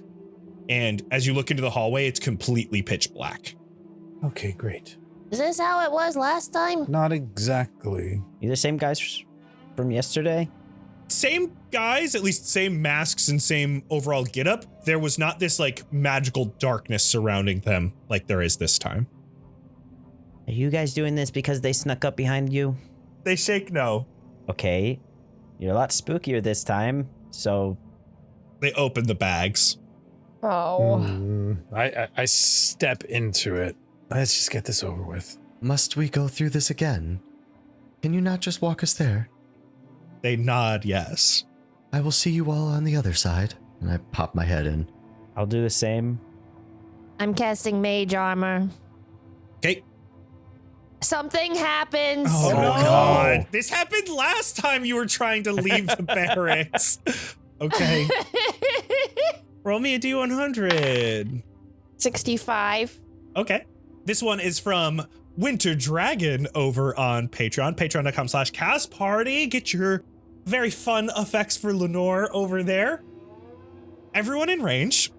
And as you look into the hallway, it's completely pitch black. Okay, great. Is this how it was last time? Not exactly. You the same guys from yesterday? Same guys, at least same masks and same overall getup. There was not this like magical darkness surrounding them like there is this time. Are you guys doing this because they snuck up behind you? They shake no. Okay. You're a lot spookier this time, so... They open the bags. Oh. I step into it. Let's just get this over with. Must we go through this again? Can you not just walk us there? They nod yes. I will see you all on the other side. And I pop my head in. I'll do the same. I'm casting mage armor. Okay. Something happens. Oh, Oh, no. God. This happened last time you were trying to leave the barracks. Okay. Roll me a D100. 65. Okay. This one is from Winter Dragon over on Patreon. Patreon.com/castparty. Get your very fun effects for Lenore over there. Everyone in range,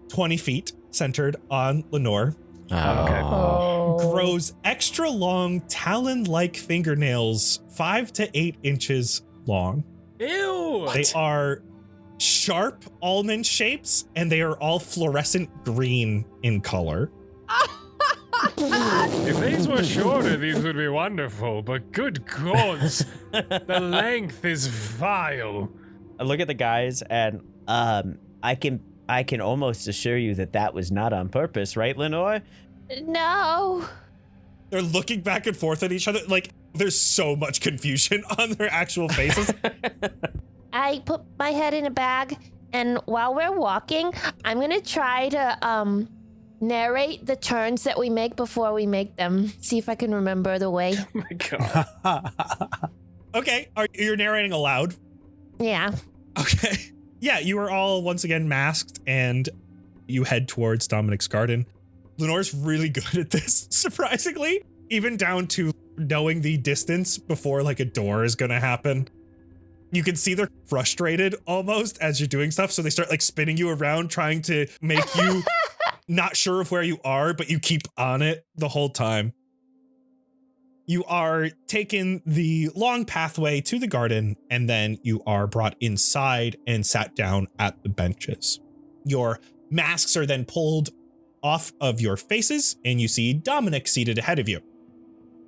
20 feet, centered on Lenore, Okay. Oh. grows extra long talon-like fingernails 5 to 8 inches long. Ew! They are sharp almond shapes, and they are all fluorescent green in color. If these were shorter, these would be wonderful, but good gods, the length is vile. I look at the guys and I can almost assure you that was not on purpose, right, Lenore? No. They're looking back and forth at each other. Like, there's so much confusion on their actual faces. I put my head in a bag, and while we're walking, I'm gonna try to narrate the turns that we make before we make them. See if I can remember the way. Oh my god. Okay, you're narrating aloud? Yeah. Okay. Yeah, you are all once again masked, and you head towards Dominic's garden. Lenore's really good at this, surprisingly, even down to knowing the distance before like a door is gonna happen. You can see they're frustrated almost as you're doing stuff, so they start like spinning you around, trying to make you not sure of where you are, but you keep on it the whole time. You are taken the long pathway to the garden, and then you are brought inside and sat down at the benches. Your masks are then pulled off of your faces, and you see Dominic seated ahead of you.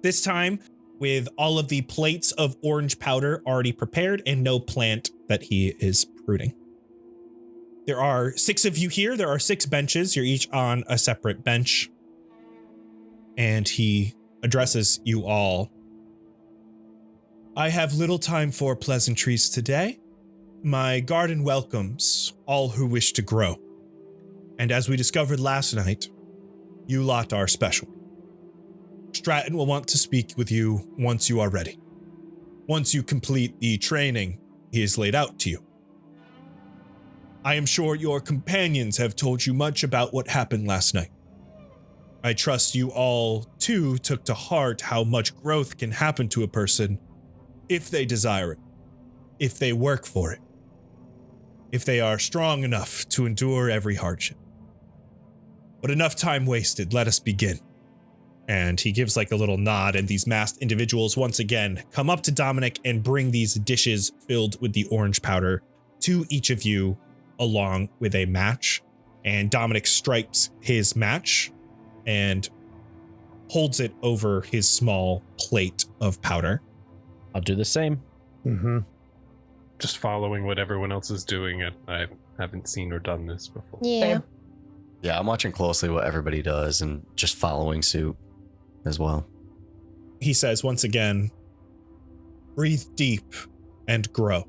This time, with all of the plates of orange powder already prepared and no plant that he is pruning. There are 6 of you here. There are 6 benches. You're each on a separate bench. And he addresses you all. I have little time for pleasantries today. My garden welcomes all who wish to grow. And as we discovered last night, you lot are special. Stratton will want to speak with you once you are ready. Once you complete the training he has laid out to you. I am sure your companions have told you much about what happened last night. I trust you all, too, took to heart how much growth can happen to a person if they desire it, if they work for it, if they are strong enough to endure every hardship. But enough time wasted, let us begin. And he gives like a little nod, and these masked individuals once again come up to Dominic and bring these dishes filled with the orange powder to each of you along with a match. And Dominic strikes his match, and holds it over his small plate of powder. I'll do the same. Mm-hmm. Just following what everyone else is doing. I haven't seen or done this before. Yeah. Yeah, I'm watching closely what everybody does and just following suit as well. He says once again, breathe deep and grow.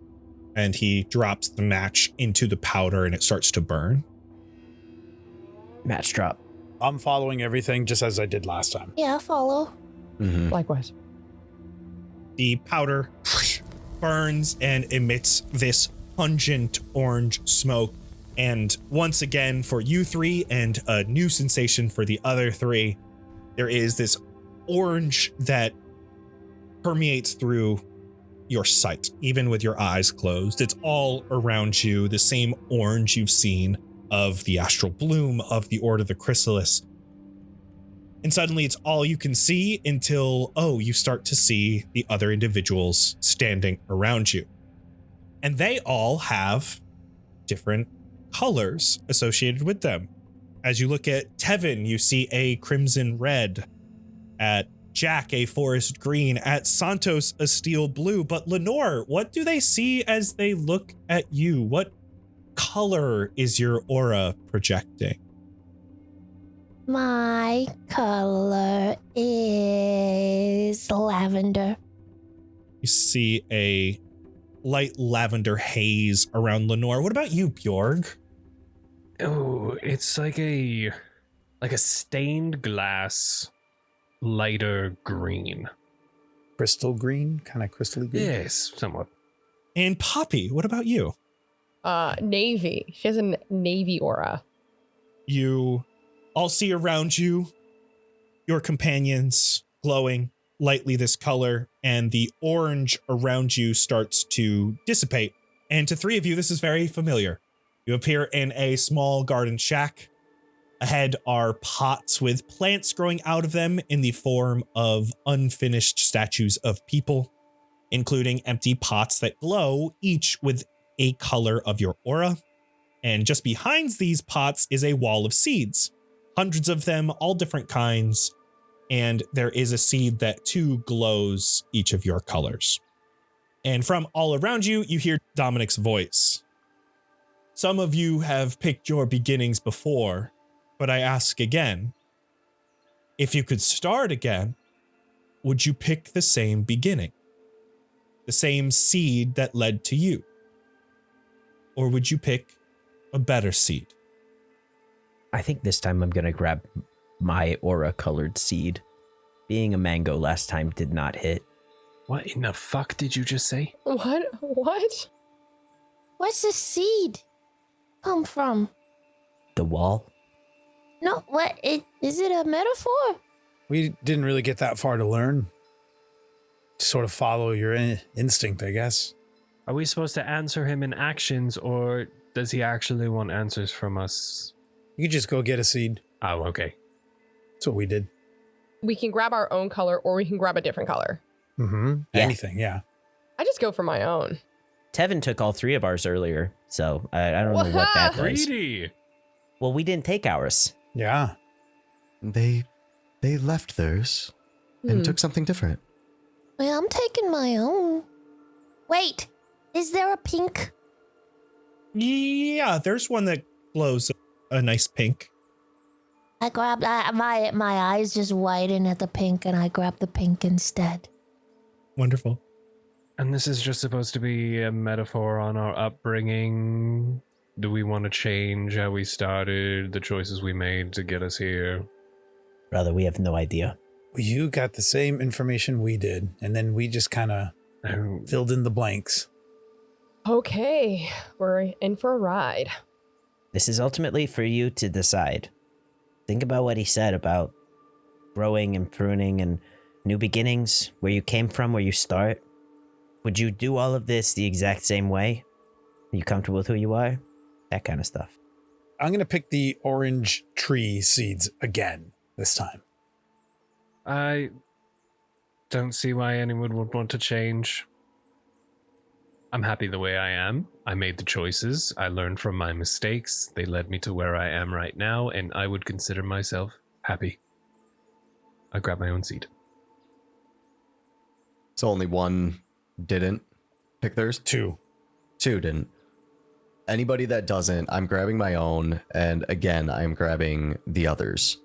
And he drops the match into the powder and it starts to burn. Match drop. I'm following everything just as I did last time. Yeah, I'll follow. Mm-hmm. Likewise. The powder burns and emits this pungent orange smoke. And once again, for you three and a new sensation for the other three, there is this orange that permeates through your sight, even with your eyes closed. It's all around you, the same orange you've seen of the astral bloom of the Order of the Chrysalis. And suddenly it's all you can see until, you start to see the other individuals standing around you. And they all have different colors associated with them. As you look at Tevin, you see a crimson red. At Jack, a forest green. At Santos, a steel blue. But Lenore, what do they see as they look at you? What color is your aura projecting? My color is lavender. You see a light lavender haze around Lenore. What about you, Bjorg? Oh, it's like a stained glass, lighter green. Crystal green, kind of crystally green. Yes, somewhat. And Poppy, what about you? Navy. She has a navy aura. You all see around you your companions glowing lightly this color, and the orange around you starts to dissipate. And to three of you, this is very familiar. You appear in a small garden shack. Ahead are pots with plants growing out of them in the form of unfinished statues of people, including empty pots that glow, each with a color of your aura. And just behind these pots is a wall of seeds, hundreds of them, all different kinds. And there is a seed that too glows each of your colors. And from all around you, you hear Dominic's voice. Some of you have picked your beginnings before, but I ask again, if you could start again, would you pick the same beginning? The same seed that led to you? Or would you pick a better seed? I think this time I'm going to grab my aura-colored seed. Being a mango last time did not hit. What in the fuck did you just say? What? What's the seed come from? The wall? No, is it a metaphor? We didn't really get that far to learn. Sort of follow your instinct, I guess. Are we supposed to answer him in actions, or does he actually want answers from us? You could just go get a seed. Oh, okay. That's what we did. We can grab our own color or we can grab a different color. Mm-hmm. Yeah. Anything, yeah. I just go for my own. Tevin took all three of ours earlier, so I don't know what that does. Greedy! Well, we didn't take ours. Yeah. They left theirs and took something different. Well, I'm taking my own. Wait, is there a pink? Yeah, there's one that glows a nice pink. I grabbed my eyes just widen at the pink, and I grabbed the pink instead. Wonderful. And this is just supposed to be a metaphor on our upbringing. Do we want to change how we started, the choices we made to get us here? Brother, we have no idea. Well, you got the same information we did, and then we just kind of filled in the blanks. Okay, we're in for a ride. This is ultimately for you to decide. Think about what he said about growing and pruning and new beginnings, where you came from, where you start. Would you do all of this the exact same way? Are you comfortable with who you are? That kind of stuff. I'm going to pick the orange tree seeds again this time. I don't see why anyone would want to change. I'm happy the way I am. I made the choices. I learned from my mistakes. They led me to where I am right now, and I would consider myself happy. I grab my own seed. So only one didn't pick theirs? 2. 2 didn't. Anybody that doesn't, I'm grabbing my own, and again, I'm grabbing the others.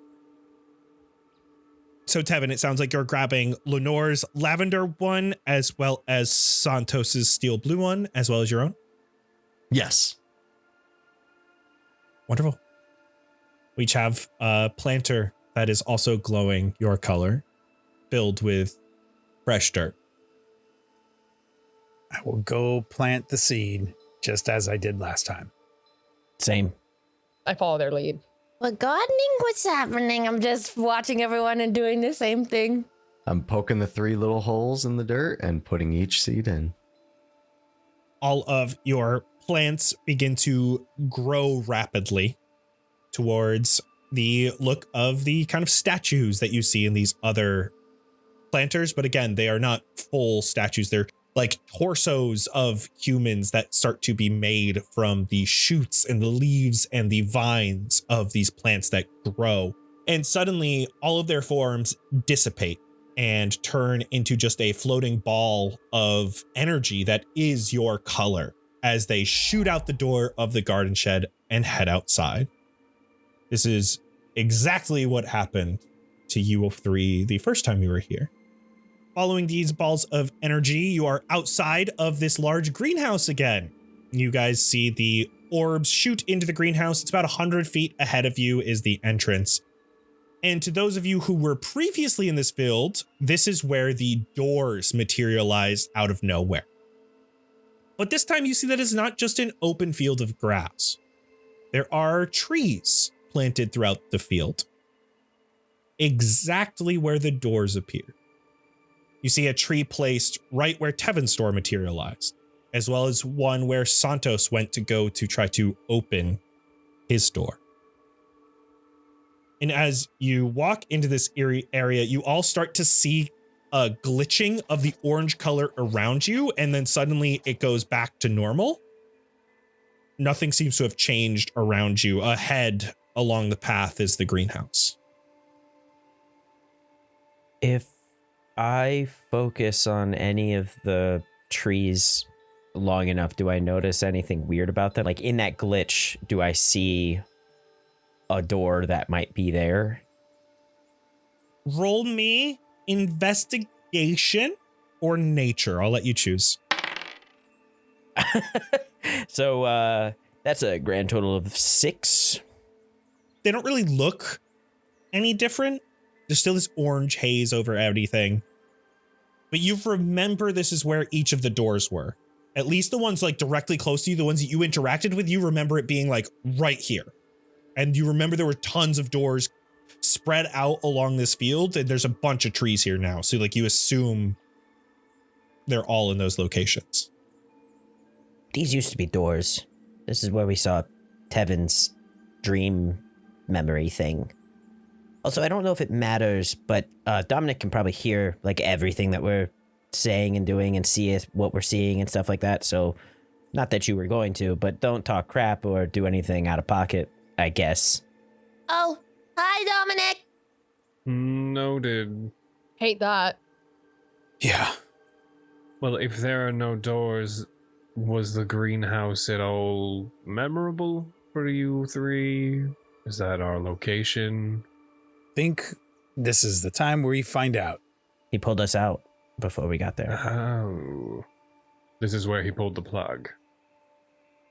So Tevin, it sounds like you're grabbing Lenore's lavender one, as well as Santos's steel blue one, as well as your own. Yes. Wonderful. We each have a planter that is also glowing your color, filled with fresh dirt. I will go plant the seed just as I did last time. Same. I follow their lead. What gardening? What's happening? I'm just watching everyone and doing the same thing. I'm poking the 3 little holes in the dirt and putting each seed in. All of your plants begin to grow rapidly towards the look of the kind of statues that you see in these other planters. But again, they are not full statues. They're like torsos of humans that start to be made from the shoots and the leaves and the vines of these plants that grow. And suddenly all of their forms dissipate and turn into just a floating ball of energy that is your color as they shoot out the door of the garden shed and head outside. This is exactly what happened to you 3 the first time you were here. Following these balls of energy, you are outside of this large greenhouse again. You guys see the orbs shoot into the greenhouse. It's about 100 feet ahead of you is the entrance. And to those of you who were previously in this field, this is where the doors materialize out of nowhere. But this time you see that it's not just an open field of grass. There are trees planted throughout the field, exactly where the doors appear. You see a tree placed right where Tevin's store materialized, as well as one where Santos went to go to try to open his store. And as you walk into this eerie area, you all start to see a glitching of the orange color around you, and then suddenly it goes back to normal. Nothing seems to have changed around you. Ahead along the path is the greenhouse. If I focus on any of the trees long enough, do I notice anything weird about them? Like in that glitch, do I see a door that might be there? Roll me investigation or nature. I'll let you choose. So that's a grand total of 6. They don't really look any different. There's still this orange haze over everything. But you remember this is where each of the doors were. At least the ones like directly close to you, the ones that you interacted with, you remember it being like right here. And you remember there were tons of doors spread out along this field, and there's a bunch of trees here now. So like you assume they're all in those locations. These used to be doors. This is where we saw Tevin's dream memory thing. Also, I don't know if it matters, but Dominic can probably hear like everything that we're saying and doing and see what we're seeing and stuff like that. So not that you were going to, but don't talk crap or do anything out of pocket, I guess. Oh, hi, Dominic. Noted. Hate that. Yeah. Well, if there are no doors, was the greenhouse at all memorable for you 3? Is that our location? Think this is the time where we find out. He pulled us out before we got there. Oh. This is where he pulled the plug.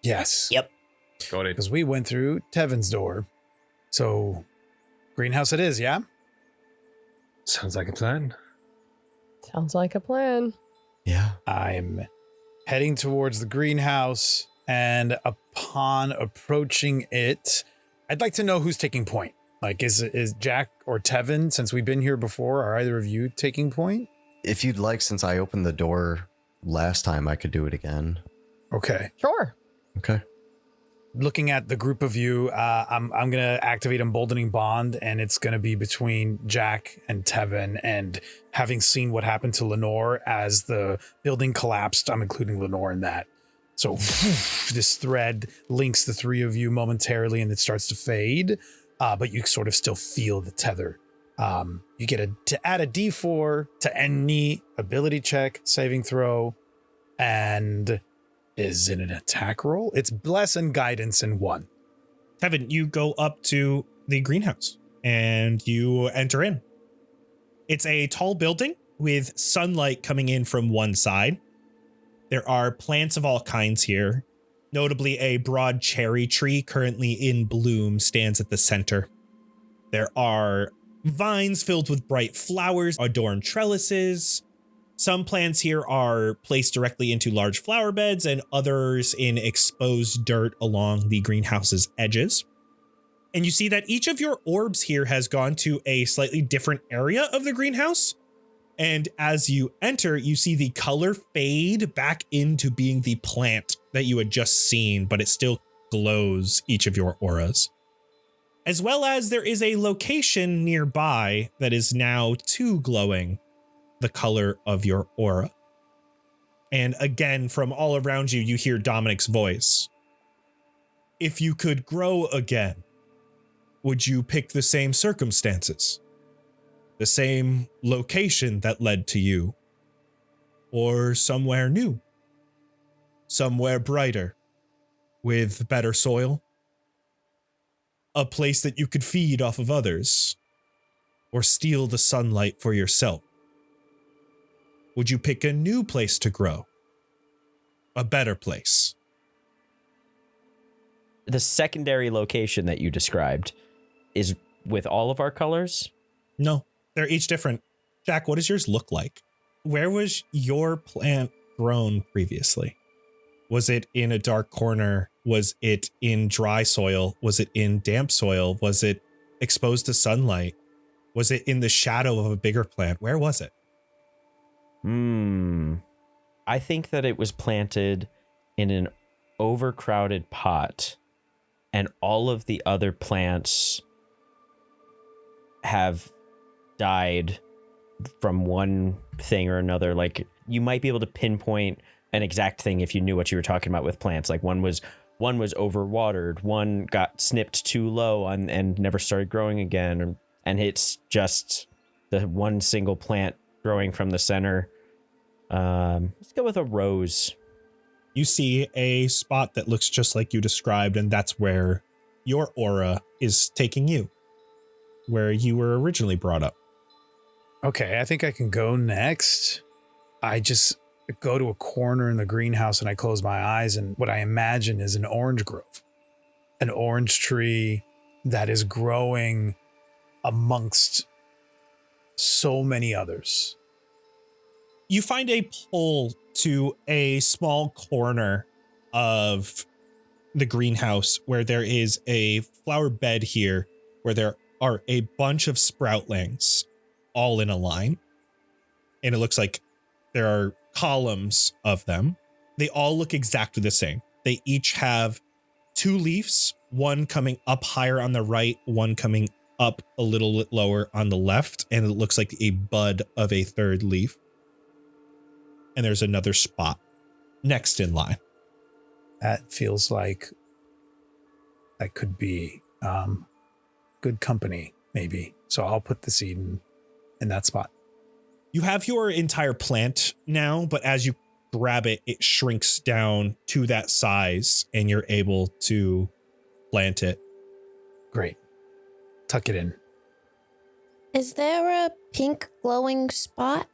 Yes. Yep. Got it. Because we went through Tevin's door. So, greenhouse it is, yeah? Sounds like a plan. Sounds like a plan. Yeah. I'm heading towards the greenhouse, and upon approaching it, I'd like to know who's taking point. Like, is Jack or Tevin, since we've been here before, are either of you taking point? If you'd like, since I opened the door last time, I could do it again. Okay. Sure. Okay. Looking at the group of you, I'm going to activate Emboldening Bond, and it's going to be between Jack and Tevin. And having seen what happened to Lenore as the building collapsed, I'm including Lenore in that. So this thread links the 3 of you momentarily, and it starts to fade. But you sort of still feel the tether You get to add a D4 to any ability check, saving throw, and is it an attack roll? It's bless and guidance in one. Tevin, you go up to the greenhouse and you enter in. It's a tall building with sunlight coming in from one side. There are plants of all kinds here. Notably, a broad cherry tree currently in bloom stands at the center. There are vines filled with bright flowers adorn trellises. Some plants here are placed directly into large flower beds and others in exposed dirt along the greenhouse's edges. And you see that each of your orbs here has gone to a slightly different area of the greenhouse. And as you enter, you see the color fade back into being the plant that you had just seen, but it still glows each of your auras. As well as there is a location nearby that is now too glowing the color of your aura. And again, from all around you, you hear Dominic's voice. If you could grow again, would you pick the same circumstances? The same location that led to you? Or somewhere new? Somewhere brighter? With better soil? A place that you could feed off of others? Or steal the sunlight for yourself? Would you pick a new place to grow? A better place? The secondary location that you described is with all of our colors? No, they're each different. Jack, what does yours look like? Where was your plant grown previously? Was it in a dark corner? Was it in dry soil? Was it in damp soil? Was it exposed to sunlight? Was it in the shadow of a bigger plant? Where was it? I think that it was planted in an overcrowded pot, and all of the other plants have died from one thing or another. Like, you might be able to pinpoint an exact thing if you knew what you were talking about with plants. Like one was overwatered, one got snipped too low and never started growing again, and it's just the one single plant growing from the center. Let's go with a rose. You see a spot that looks just like you described, and that's where your aura is taking you, where you were originally brought up. Okay, I think I can go next. I just go to a corner in the greenhouse and I close my eyes, and what I imagine is an orange grove, an orange tree that is growing amongst so many others. You find a pole to a small corner of the greenhouse where there is a flower bed here where there are a bunch of sproutlings all in a line. And it looks like there are columns of them. They all look exactly the same. They each have two leaves, one coming up higher on the right, one coming up a little bit lower on the left. And it looks like a bud of a third leaf. And there's another spot next in line. That feels like that could be good company, maybe. So I'll put the seed in that spot. You have your entire plant now, but as you grab it, it shrinks down to that size and you're able to plant it. Great. Tuck it in. Is there a pink glowing spot?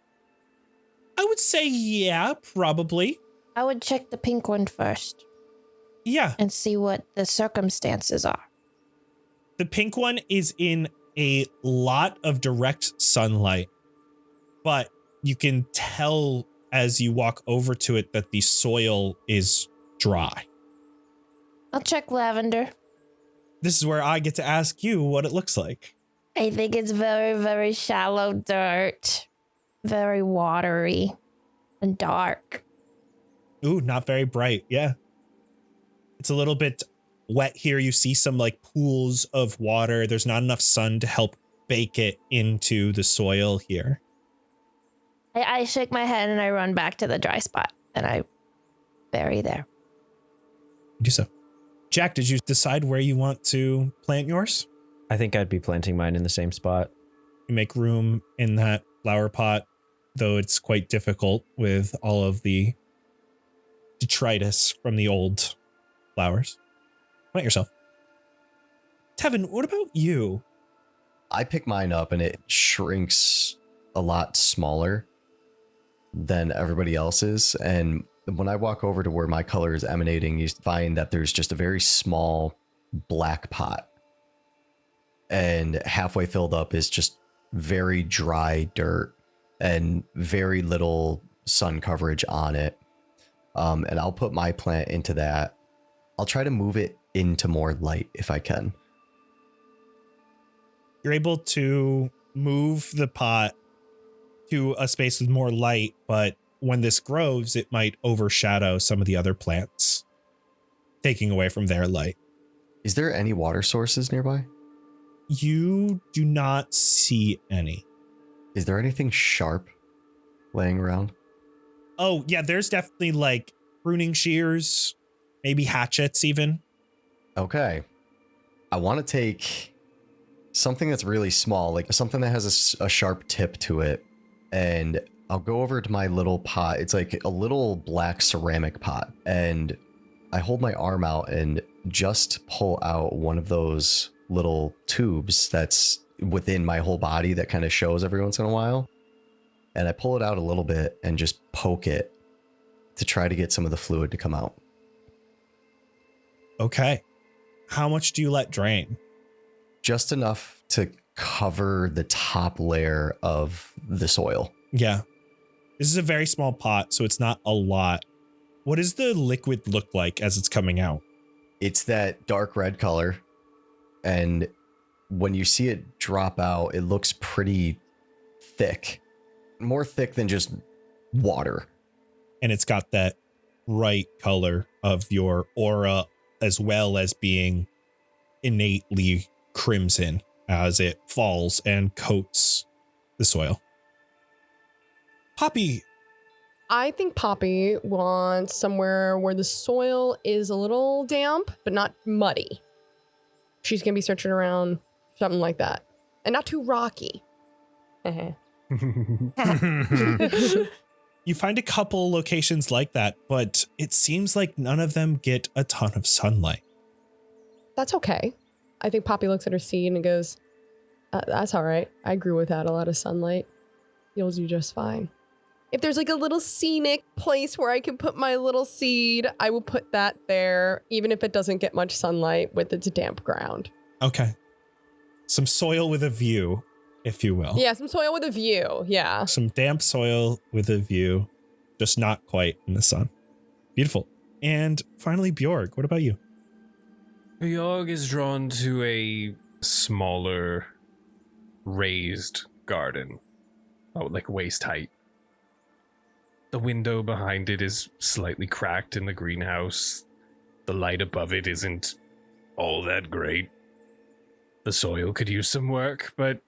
I would say, yeah, probably. I would check the pink one first. Yeah. And see what the circumstances are. The pink one is in a lot of direct sunlight, but you can tell as you walk over to it that the soil is dry. I'll check lavender. This is where I get to ask you what it looks like. I think it's very, very shallow dirt. Very watery and dark. Ooh, not very bright. Yeah. It's a little bit wet here. You see some like pools of water. There's not enough sun to help bake it into the soil here. I shake my head and I run back to the dry spot and I bury there. Do so. Jack, did you decide where you want to plant yours? I think I'd be planting mine in the same spot. You make room in that flower pot, though it's quite difficult with all of the detritus from the old flowers. Plant yourself. Tevin, what about you? I pick mine up and it shrinks a lot smaller than everybody else's. And when I walk over to where my color is emanating, you find that there's just a very small black pot. And halfway filled up is just very dry dirt and very little sun coverage on it. And I'll put my plant into that. I'll try to move it into more light if I can. You're able to move the pot to a space with more light, but when this grows, it might overshadow some of the other plants, taking away from their light. Is there any water sources nearby? You do not see any. Is there anything sharp laying around? Oh, yeah, there's definitely like pruning shears, maybe hatchets even. Okay. I want to take something that's really small, like something that has a sharp tip to it. And I'll go over to my little pot. It's like a little black ceramic pot. And I hold my arm out and just pull out one of those little tubes that's within my whole body that kind of shows every once in a while. And I pull it out a little bit and just poke it to try to get some of the fluid to come out. Okay. How much do you let drain? Just enough to cover the top layer of the soil. Yeah. This is a very small pot, so it's not a lot. What does the liquid look like as it's coming out? It's that dark red color. And when you see it drop out, it looks pretty thick. More thick than just water. And it's got that bright color of your aura, as well as being innately crimson as it falls and coats the soil. Poppy. I think Poppy wants somewhere where the soil is a little damp, but not muddy. She's going to be searching around something like that. And not too rocky. You find a couple locations like that, but it seems like none of them get a ton of sunlight. That's okay. I think Poppy looks at her seed and goes, that's all right. I grew without a lot of sunlight. You'll do just fine. If there's like a little scenic place where I can put my little seed, I will put that there, even if it doesn't get much sunlight with its damp ground. Okay. Some soil with a view, if you will. Yeah, some soil with a view. Yeah. Some damp soil with a view, just not quite in the sun. Beautiful. And finally, Bjorg, what about you? Bjorg is drawn to a smaller, raised garden, like waist height. The window behind it is slightly cracked in the greenhouse. The light above it isn't all that great. The soil could use some work, but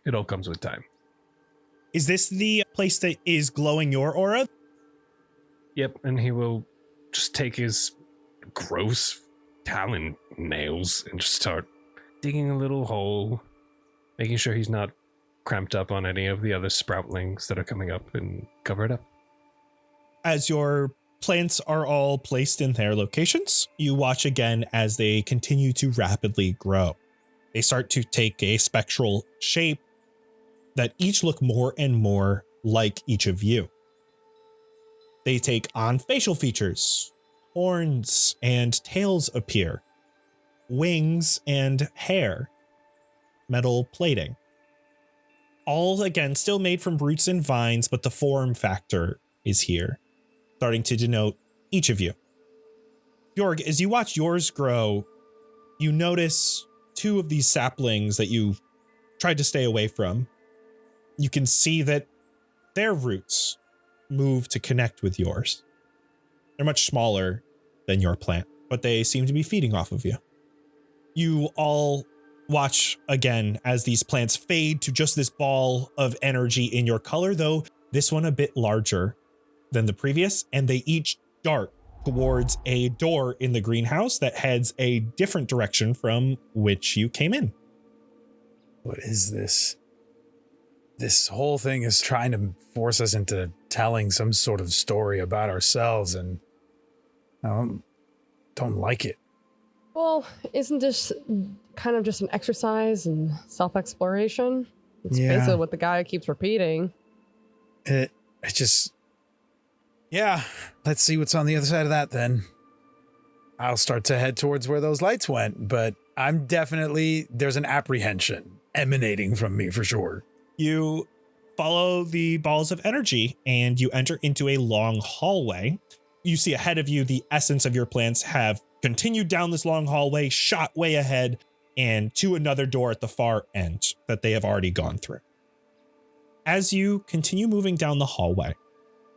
it all comes with time. Is this the place that is glowing your aura? Yep, and he will just take his gross talon nails and just start digging a little hole, making sure he's not cramped up on any of the other sproutlings that are coming up, and cover it up. As your plants are all placed in their locations, you watch again as they continue to rapidly grow. They start to take a spectral shape that each look more and more like each of you. They take on facial features. Horns and tails appear. Wings and hair. Metal plating. All, again, still made from roots and vines, but the form factor is here, starting to denote each of you. Bjorg, as you watch yours grow, you notice two of these saplings that you tried to stay away from. You can see that their roots move to connect with yours. They're much smaller than your plant, but they seem to be feeding off of you. You all watch again as these plants fade to just this ball of energy in your color, though this one a bit larger than the previous, and they each dart towards a door in the greenhouse that heads a different direction from which you came in. What is this? this whole thing is trying to force us into telling some sort of story about ourselves, and I don't like it. Well, isn't this kind of just an exercise in self-exploration? It's basically what the guy keeps repeating. It just... Yeah, let's see what's on the other side of that then. I'll start to head towards where those lights went, but I'm definitely... There's an apprehension emanating from me for sure. You follow the balls of energy and you enter into a long hallway. You see ahead of you the essence of your plans have continued down this long hallway, shot way ahead, and to another door at the far end that they have already gone through. As you continue moving down the hallway,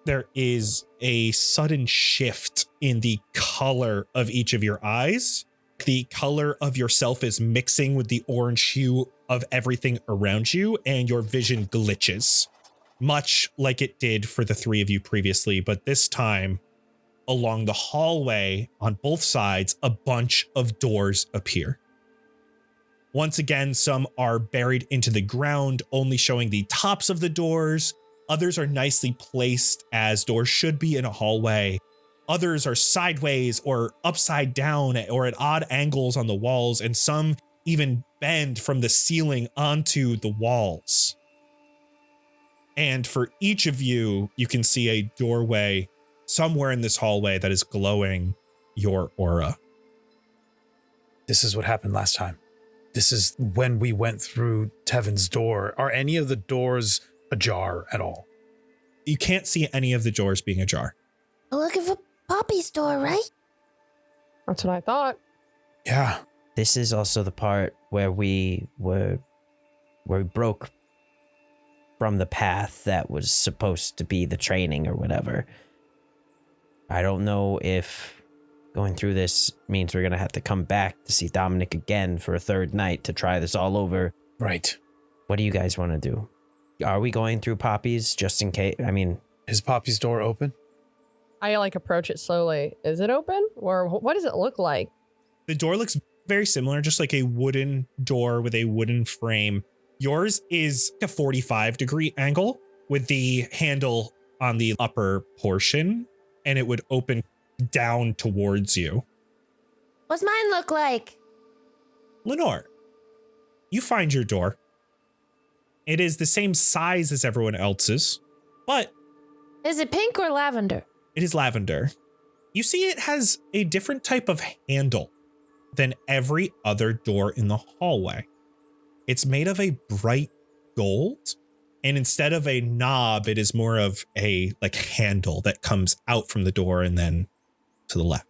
there is a sudden shift in the color of each of your eyes. The color of yourself is mixing with the orange hue of everything around you, and your vision glitches, much like it did for the three of you previously, but this time, along the hallway on both sides, a bunch of doors appear. Once again, some are buried into the ground, only showing the tops of the doors. Others are nicely placed as doors should be in a hallway. Others are sideways or upside down or at odd angles on the walls, and some even bend from the ceiling onto the walls. And for each of you, you can see a doorway somewhere in this hallway that is glowing your aura. This is what happened last time. This is when we went through Tevin's door. Are any of the doors ajar at all? You can't see any of the doors being ajar. I'm looking for Poppy's door, right? That's what I thought. Yeah. This is also the part where we broke from the path that was supposed to be the training or whatever. I don't know if going through this means we're going to have to come back to see Dominic again for a third night to try this all over. Right. What do you guys want to do? Are we going through Poppy's just in case? I mean, is Poppy's door open? I approach it slowly. Is it open? Or what does it look like? The door looks very similar, just like a wooden door with a wooden frame. Yours is a 45-degree angle with the handle on the upper portion, and it would open down towards you. What's mine look like? Lenore, you find your door. It is the same size as everyone else's, but Is it pink or lavender? it is lavender. You see it has a different type of handle than every other door in the hallway. It's made of a bright gold, and instead of a knob, it is more of a handle that comes out from the door and then to the left.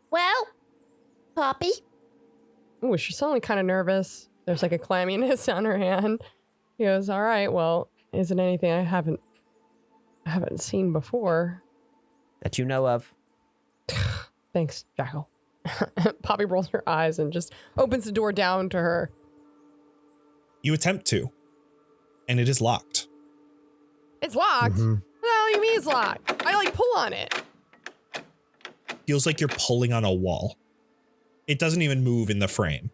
Well, Poppy, Ooh, she's suddenly kind of nervous. There's like a clamminess on her hand. He goes, all right, well, is it anything I haven't seen before? that you know of. Thanks, Jackal. Poppy rolls her eyes and just opens the door down to her. You attempt to, and it is locked. It's locked? Mhm. What the hell do you mean it's locked? I pull on it. Feels like you're pulling on a wall. It doesn't even move in the frame.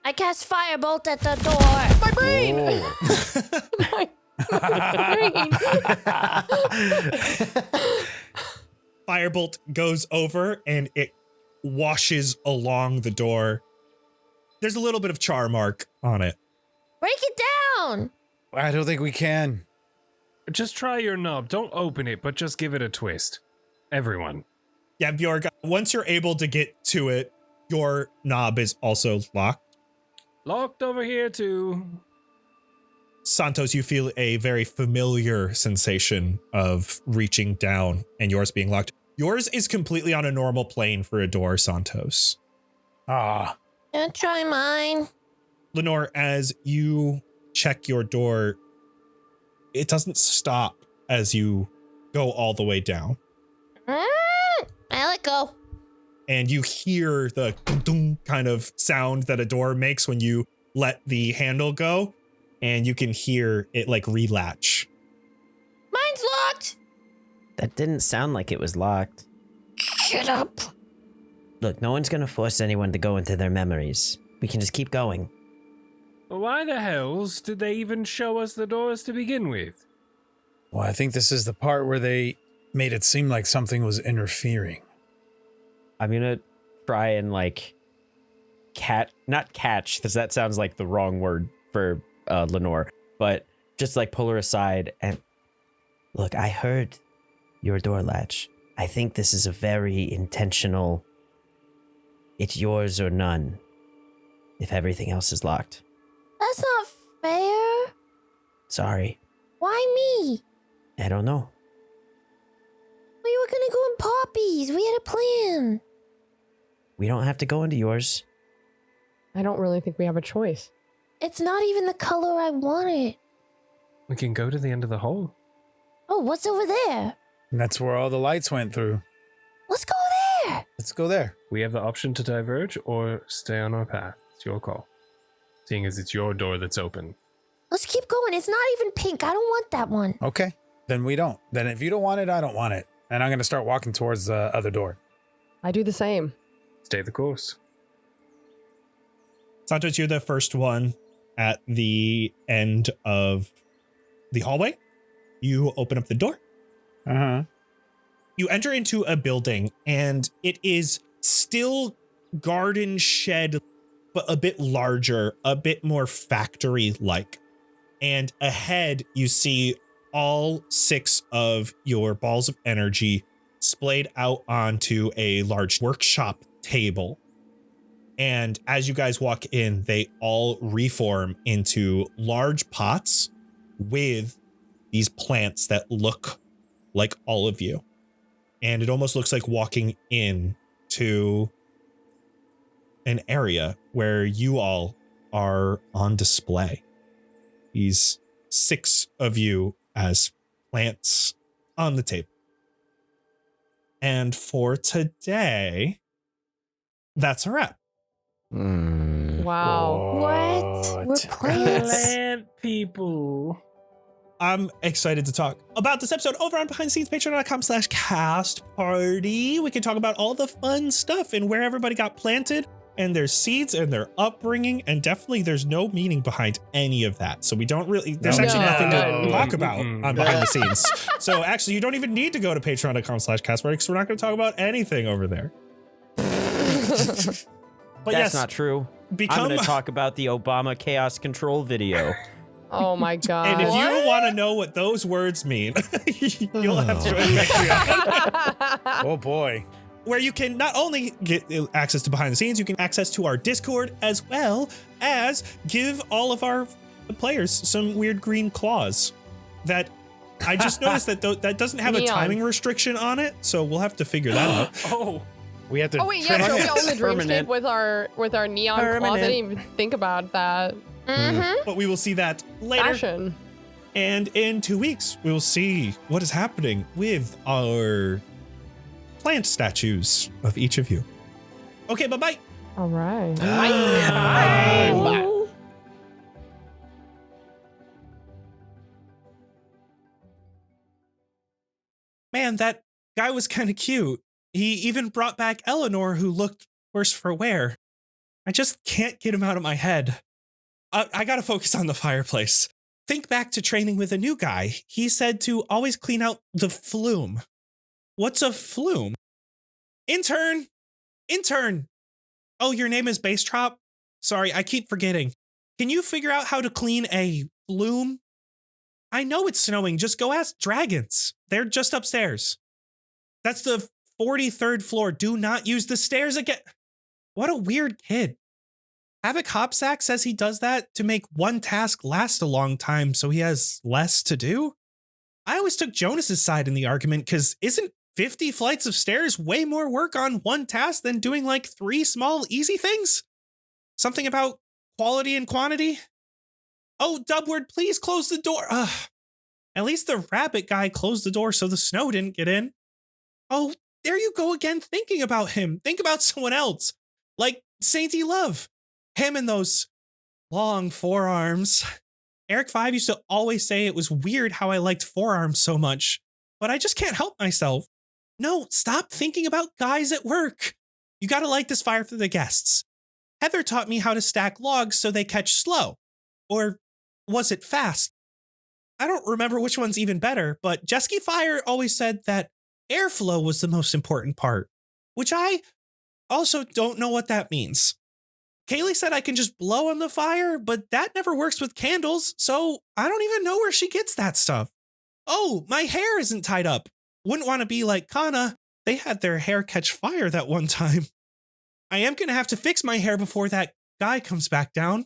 I cast Firebolt at the door. My brain! Firebolt goes over and it washes along the door. There's a little bit of char mark on it. Break it down. I don't think we can. Just try your knob. Don't open it, but just give it a twist. Everyone. Yeah, Bjorg, once you're able to get to it, your knob is also locked. Locked over here too. Santos, you feel a very familiar sensation of reaching down and yours being locked. Yours is completely on a normal plane for a door, Santos. Ah, Gonna try mine. Lenore, as you check your door, it doesn't stop as you go all the way down. I let go. And you hear the dum kind of sound that a door makes when you let the handle go. And you can hear it relatch. Mine's locked. That didn't sound like it was locked. Shut up. Look, no one's gonna force anyone to go into their memories. We can just keep going. Why the hells did they even show us the doors to begin with? Well, I think this is the part where they made it seem like something was interfering. I'm gonna try and like not catch, because that sounds like the wrong word for Lenore, but just like pull her aside and look, I heard your door latch. I think this is a very intentional, it's yours or none, if everything else is locked. That's not fair. Sorry, Why me? I don't know. We were gonna go in Poppies. We had a plan. We don't have to go into yours. I don't really think we have a choice. It's not even the color I wanted. We can go to the end of the hall. Oh, what's over there? And that's where all the lights went through. Let's go there. Let's go there. We have the option to diverge or stay on our path. It's your call. Seeing as it's your door that's open. Let's keep going. It's not even pink. I don't want that one. Okay. Then we don't. Then if you don't want it, I don't want it. And I'm going to start walking towards the other door. I do the same. Stay the course. Santos, you're the first one at the end of the hallway. You open up the door. Uh-huh. You enter into a building, and it is still garden shed, but a bit larger, a bit more factory-like. And ahead, you see all 6 of your balls of energy splayed out onto a large workshop table. And as you guys walk in, they all reform into large pots with these plants that look like all of you. And it almost looks like walking in to an area where you all are on display. These 6 of you as plants on the table. And for today, that's a wrap. Wow. What? We're plants. Plant people. I'm excited to talk about this episode over on behind the scenes, patreon.com/cast party. We can talk about all the fun stuff and where everybody got planted and their seeds and their upbringing. And definitely there's no meaning behind any of that. So we don't really, there's actually nothing to talk about on behind the scenes. So actually you don't even need to go to patreon.com/cast party because we're not going to talk about anything over there. But That's yes, not true. I'm become going to talk about the Obama chaos control video. Oh my god. and if you want to know what those words mean, you'll have to join Patreon, Oh boy. where you can not only get access to behind the scenes, you can access to our Discord as well as give all of our players some weird green claws that I just noticed that that doesn't have a Neon. timing restriction on it, so we'll have to figure that out. Oh, We have to. Oh wait, yeah, so we own the dreamscape Permanent. with our neon claws. I didn't even think about that. Mm-hmm. But we will see that later. Fashion. And in 2 weeks, we will see what is happening with our plant statues of each of you. Okay, bye-bye. All right. Bye. Man, that guy was kind of cute. He even brought back Eleanor, who looked worse for wear. I just can't get him out of my head. I gotta focus on the fireplace. Think back to training with a new guy. He said to always clean out the flume. What's a flume? Intern! Intern! Oh, your name is Bastrop? Sorry, I keep forgetting. Can you figure out how to clean a flume? I know it's snowing. Just go ask dragons. They're just upstairs. That's the 43rd floor. Do not use the stairs again. What a weird kid. Havoc Hopsack says he does that to make one task last a long time so he has less to do. I always took Jonas's side in the argument because isn't 50 flights of stairs way more work on one task than doing like 3 small easy things? Something about quality and quantity? Oh, Dubward, please close the door. Ugh. At least the rabbit guy closed the door so the snow didn't get in. Oh, there you go again thinking about him. Think about someone else. Like Sainty Love. Him and those long forearms. Eric 5 used to always say it was weird how I liked forearms so much, but I just can't help myself. No, stop thinking about guys at work. You gotta light this fire for the guests. Heather taught me how to stack logs so they catch slow. Or was it fast? I don't remember which one's even better, but Jesky Fire always said that airflow was the most important part, which I also don't know what that means. Kaylee said I can just blow on the fire, but that never works with candles, so I don't even know where she gets that stuff. Oh, my hair isn't tied up. Wouldn't want to be like Kana. They had their hair catch fire that one time. I am going to have to fix my hair before that guy comes back down.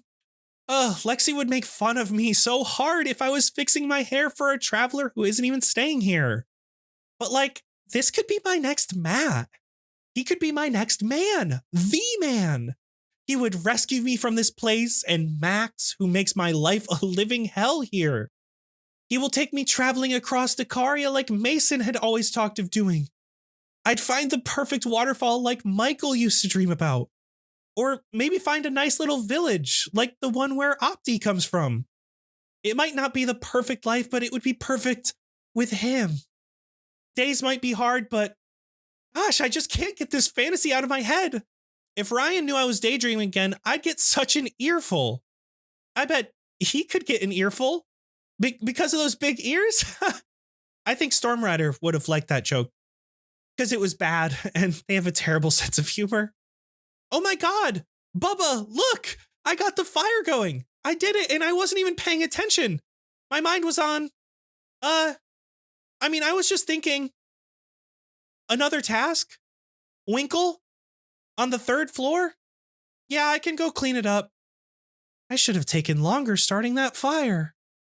Lexi would make fun of me so hard if I was fixing my hair for a traveler who isn't even staying here. But like, this could be my next Matt. He could be my next man, the man. He would rescue me from this place, and Max, who makes my life a living hell here. He will take me traveling across Dakaria like Mason had always talked of doing. I'd find the perfect waterfall like Michael used to dream about. Or maybe find a nice little village like the one where Opti comes from. It might not be the perfect life, but it would be perfect with him. Days might be hard, but gosh, I just can't get this fantasy out of my head. If Ryan knew I was daydreaming again, I'd get such an earful. I bet he could get an earful because of those big ears. I think Stormrider would have liked that joke because it was bad and they have a terrible sense of humor. Oh my God, Bubba, look, I got the fire going. I did it and I wasn't even paying attention. My mind was on, I was just thinking another task, Winkle on the 3rd floor. Yeah, I can go clean it up. I should have taken longer starting that fire.